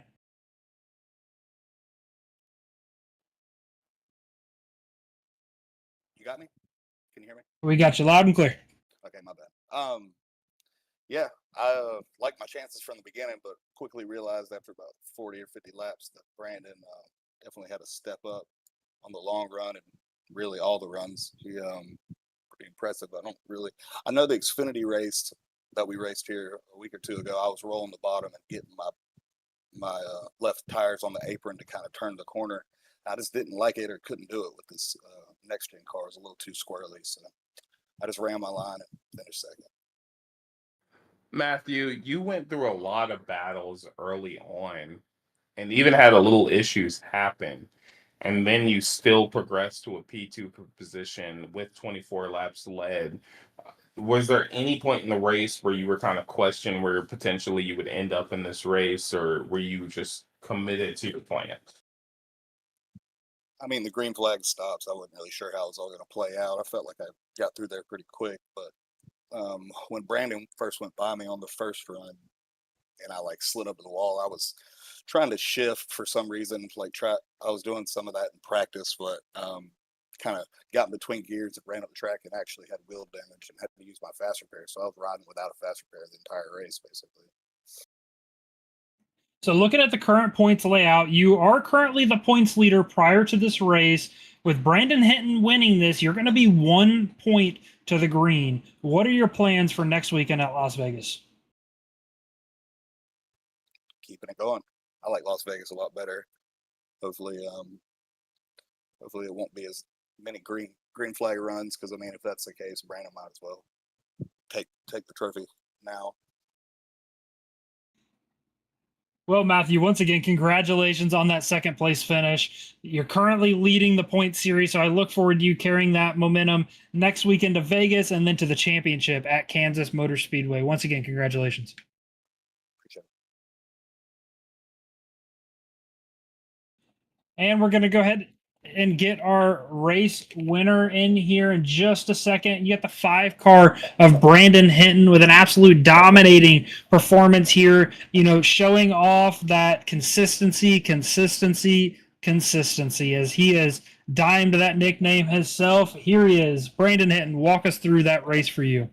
You got me? Can you hear me? We got you loud and clear. Okay, my bad. Yeah, I liked my chances from the beginning, but quickly realized after about 40 or 50 laps that Brandon definitely had to step up on the long run and really all the runs. He pretty impressive. I know the Xfinity race that we raced here a week or 2 ago, I was rolling the bottom and getting my left tires on the apron to kind of turn the corner. I just didn't like it or couldn't do it with this NextGen car. It was a little too squirrely, so I just ran my line and finished 2nd. Matthew, you went through a lot of battles early on and even had a little issues happen. And then you still progressed to a P2 position with 24 laps led. Was there any point in the race where you were kind of questioning where potentially you would end up in this race, or were you just committed to your plan? I mean, the green flag stops, I wasn't really sure how it was all going to play out. I felt like I got through there pretty quick, but when Brandon first went by me on the first run and I slid up to the wall, I was trying to shift for some reason. I was doing some of that in practice, but kind of got in between gears and ran up the track and actually had wheel damage and had to use my fast repair. So I was riding without a fast repair the entire race, basically. So looking at the current points layout, you are currently the points leader prior to this race. With Brandon Hinton winning this, you're going to be 1 point to the green. What are your plans for next weekend at Las Vegas? Keeping it going. I like Las Vegas a lot better. Hopefully it won't be as many green flag runs, because I mean, if that's the case, Brandon might as well take the trophy now. Well, Matthew, once again, congratulations on that second place finish. You're currently leading the point series, so I look forward to you carrying that momentum next weekend to Vegas and then to the championship at Kansas Motor Speedway. Once again, congratulations. Appreciate it. And we're going to go ahead and get our race winner in here in just a second. You get the 5 car of Brandon Hinton with an absolute dominating performance here, showing off that consistency as he has dimed that nickname himself. Here he is. Brandon Hinton, walk us through that race for you.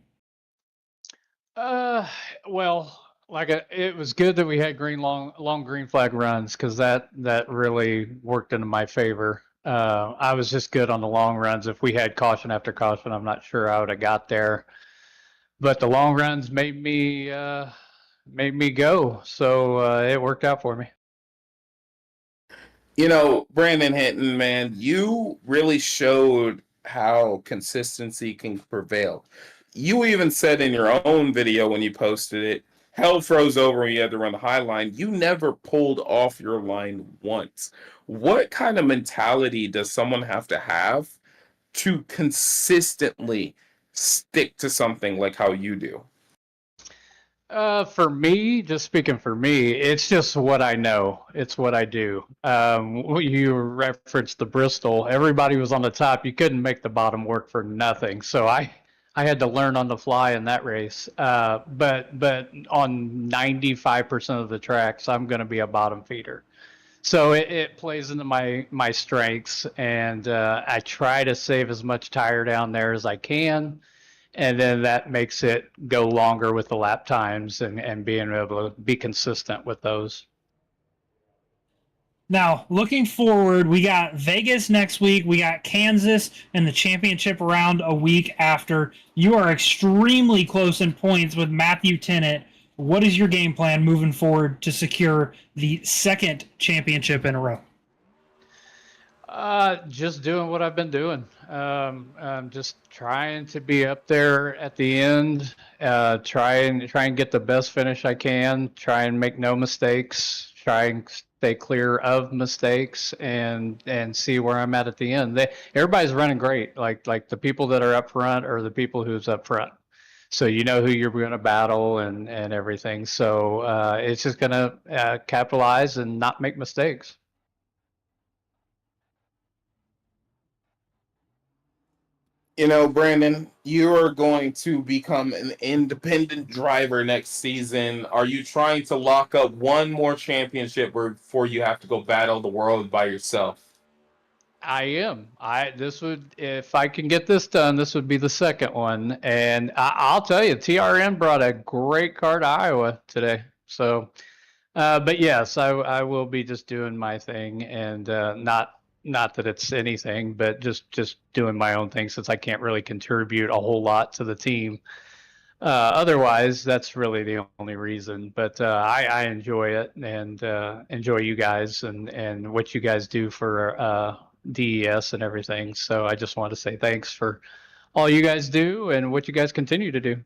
Well, it was good that we had long green flag runs because that really worked into my favor. I was just good on the long runs. If we had caution after caution, I'm not sure I would have got there. But the long runs made me go, so it worked out for me. Brandon Hinton, man, you really showed how consistency can prevail. You even said in your own video when you posted it, hell froze over when you had to run the high line. You never pulled off your line once. What kind of mentality does someone have to consistently stick to something like how you do? For me, just speaking for me, it's just what I know. It's what I do. You referenced the Bristol. Everybody was on the top. You couldn't make the bottom work for nothing. So I had to learn on the fly in that race. But on 95% of the tracks, I'm going to be a bottom feeder. So it plays into my strengths, and I try to save as much tire down there as I can. And then that makes it go longer with the lap times and being able to be consistent with those. Now, looking forward, we got Vegas next week. We got Kansas and the championship round a week after. You are extremely close in points with Matthew Tennant. What is your game plan moving forward to secure the second championship in a row? Just doing what I've been doing. Just trying to be up there at the end. Try and get the best finish I can. Try and make no mistakes. Try and stay clear of mistakes and see where I'm at the end. Everybody's running great. Like the people that are up front are the people who's up front. So you know who you're going to battle and everything. So it's just going to capitalize and not make mistakes. Brandon, you are going to become an independent driver next season. Are you trying to lock up one more championship before you have to go battle the world by yourself? I am. If I can get this done, this would be the second one. And I'll tell you, TRN brought a great car to Iowa today. So, but yes, I will be just doing my thing and not that it's anything, but just doing my own thing since I can't really contribute a whole lot to the team. Otherwise, that's really the only reason. But I enjoy it and enjoy you guys and what you guys do for DES and everything. So I just want to say thanks for all you guys do and what you guys continue to do.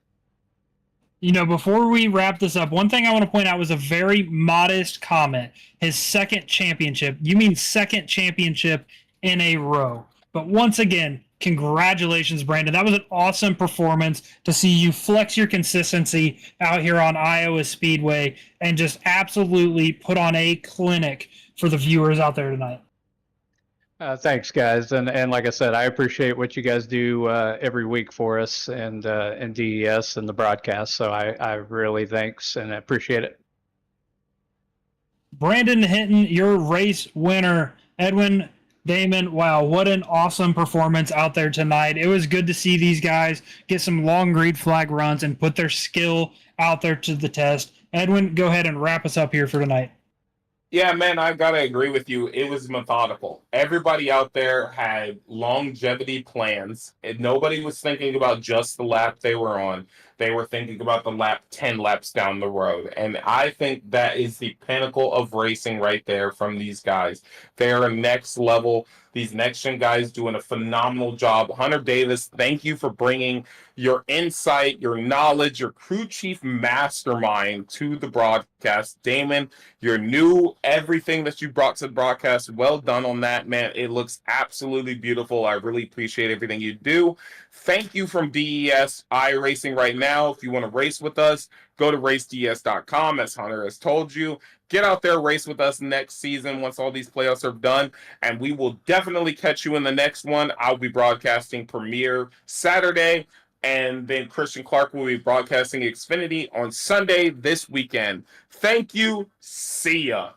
Before we wrap this up, one thing I want to point out was a very modest comment. His second championship. You mean second championship in a row. But once again, congratulations, Brandon. That was an awesome performance to see you flex your consistency out here on Iowa Speedway and just absolutely put on a clinic for the viewers out there tonight. Thanks, guys, and like I said, I appreciate what you guys do every week for us and DES and the broadcast. So I really thanks and I appreciate it. Brandon Hinton, your race winner. Edwin, Damon, wow, what an awesome performance out there tonight. It was good to see these guys get some long green flag runs and put their skill out there to the test. Edwin, go ahead and wrap us up here for tonight. Yeah, man, I've got to agree with you. It was methodical. Everybody out there had longevity plans, and nobody was thinking about just the lap they were on. They were thinking about the lap 10 laps down the road. And I think that is the pinnacle of racing right there from these guys. They are next level. These next-gen guys doing a phenomenal job. Hunter Davis, thank you for bringing your insight, your knowledge, your crew chief mastermind to the broadcast. Damon, your new everything that you brought to the broadcast, well done on that, man. It looks absolutely beautiful. I really appreciate everything you do. Thank you from DES iRacing right now. If you want to race with us, go to racedes.com, as Hunter has told you. Get out there, race with us next season once all these playoffs are done, and we will definitely catch you in the next one. I'll be broadcasting Premiere Saturday, and then Christian Clark will be broadcasting Xfinity on Sunday this weekend. Thank you. See ya.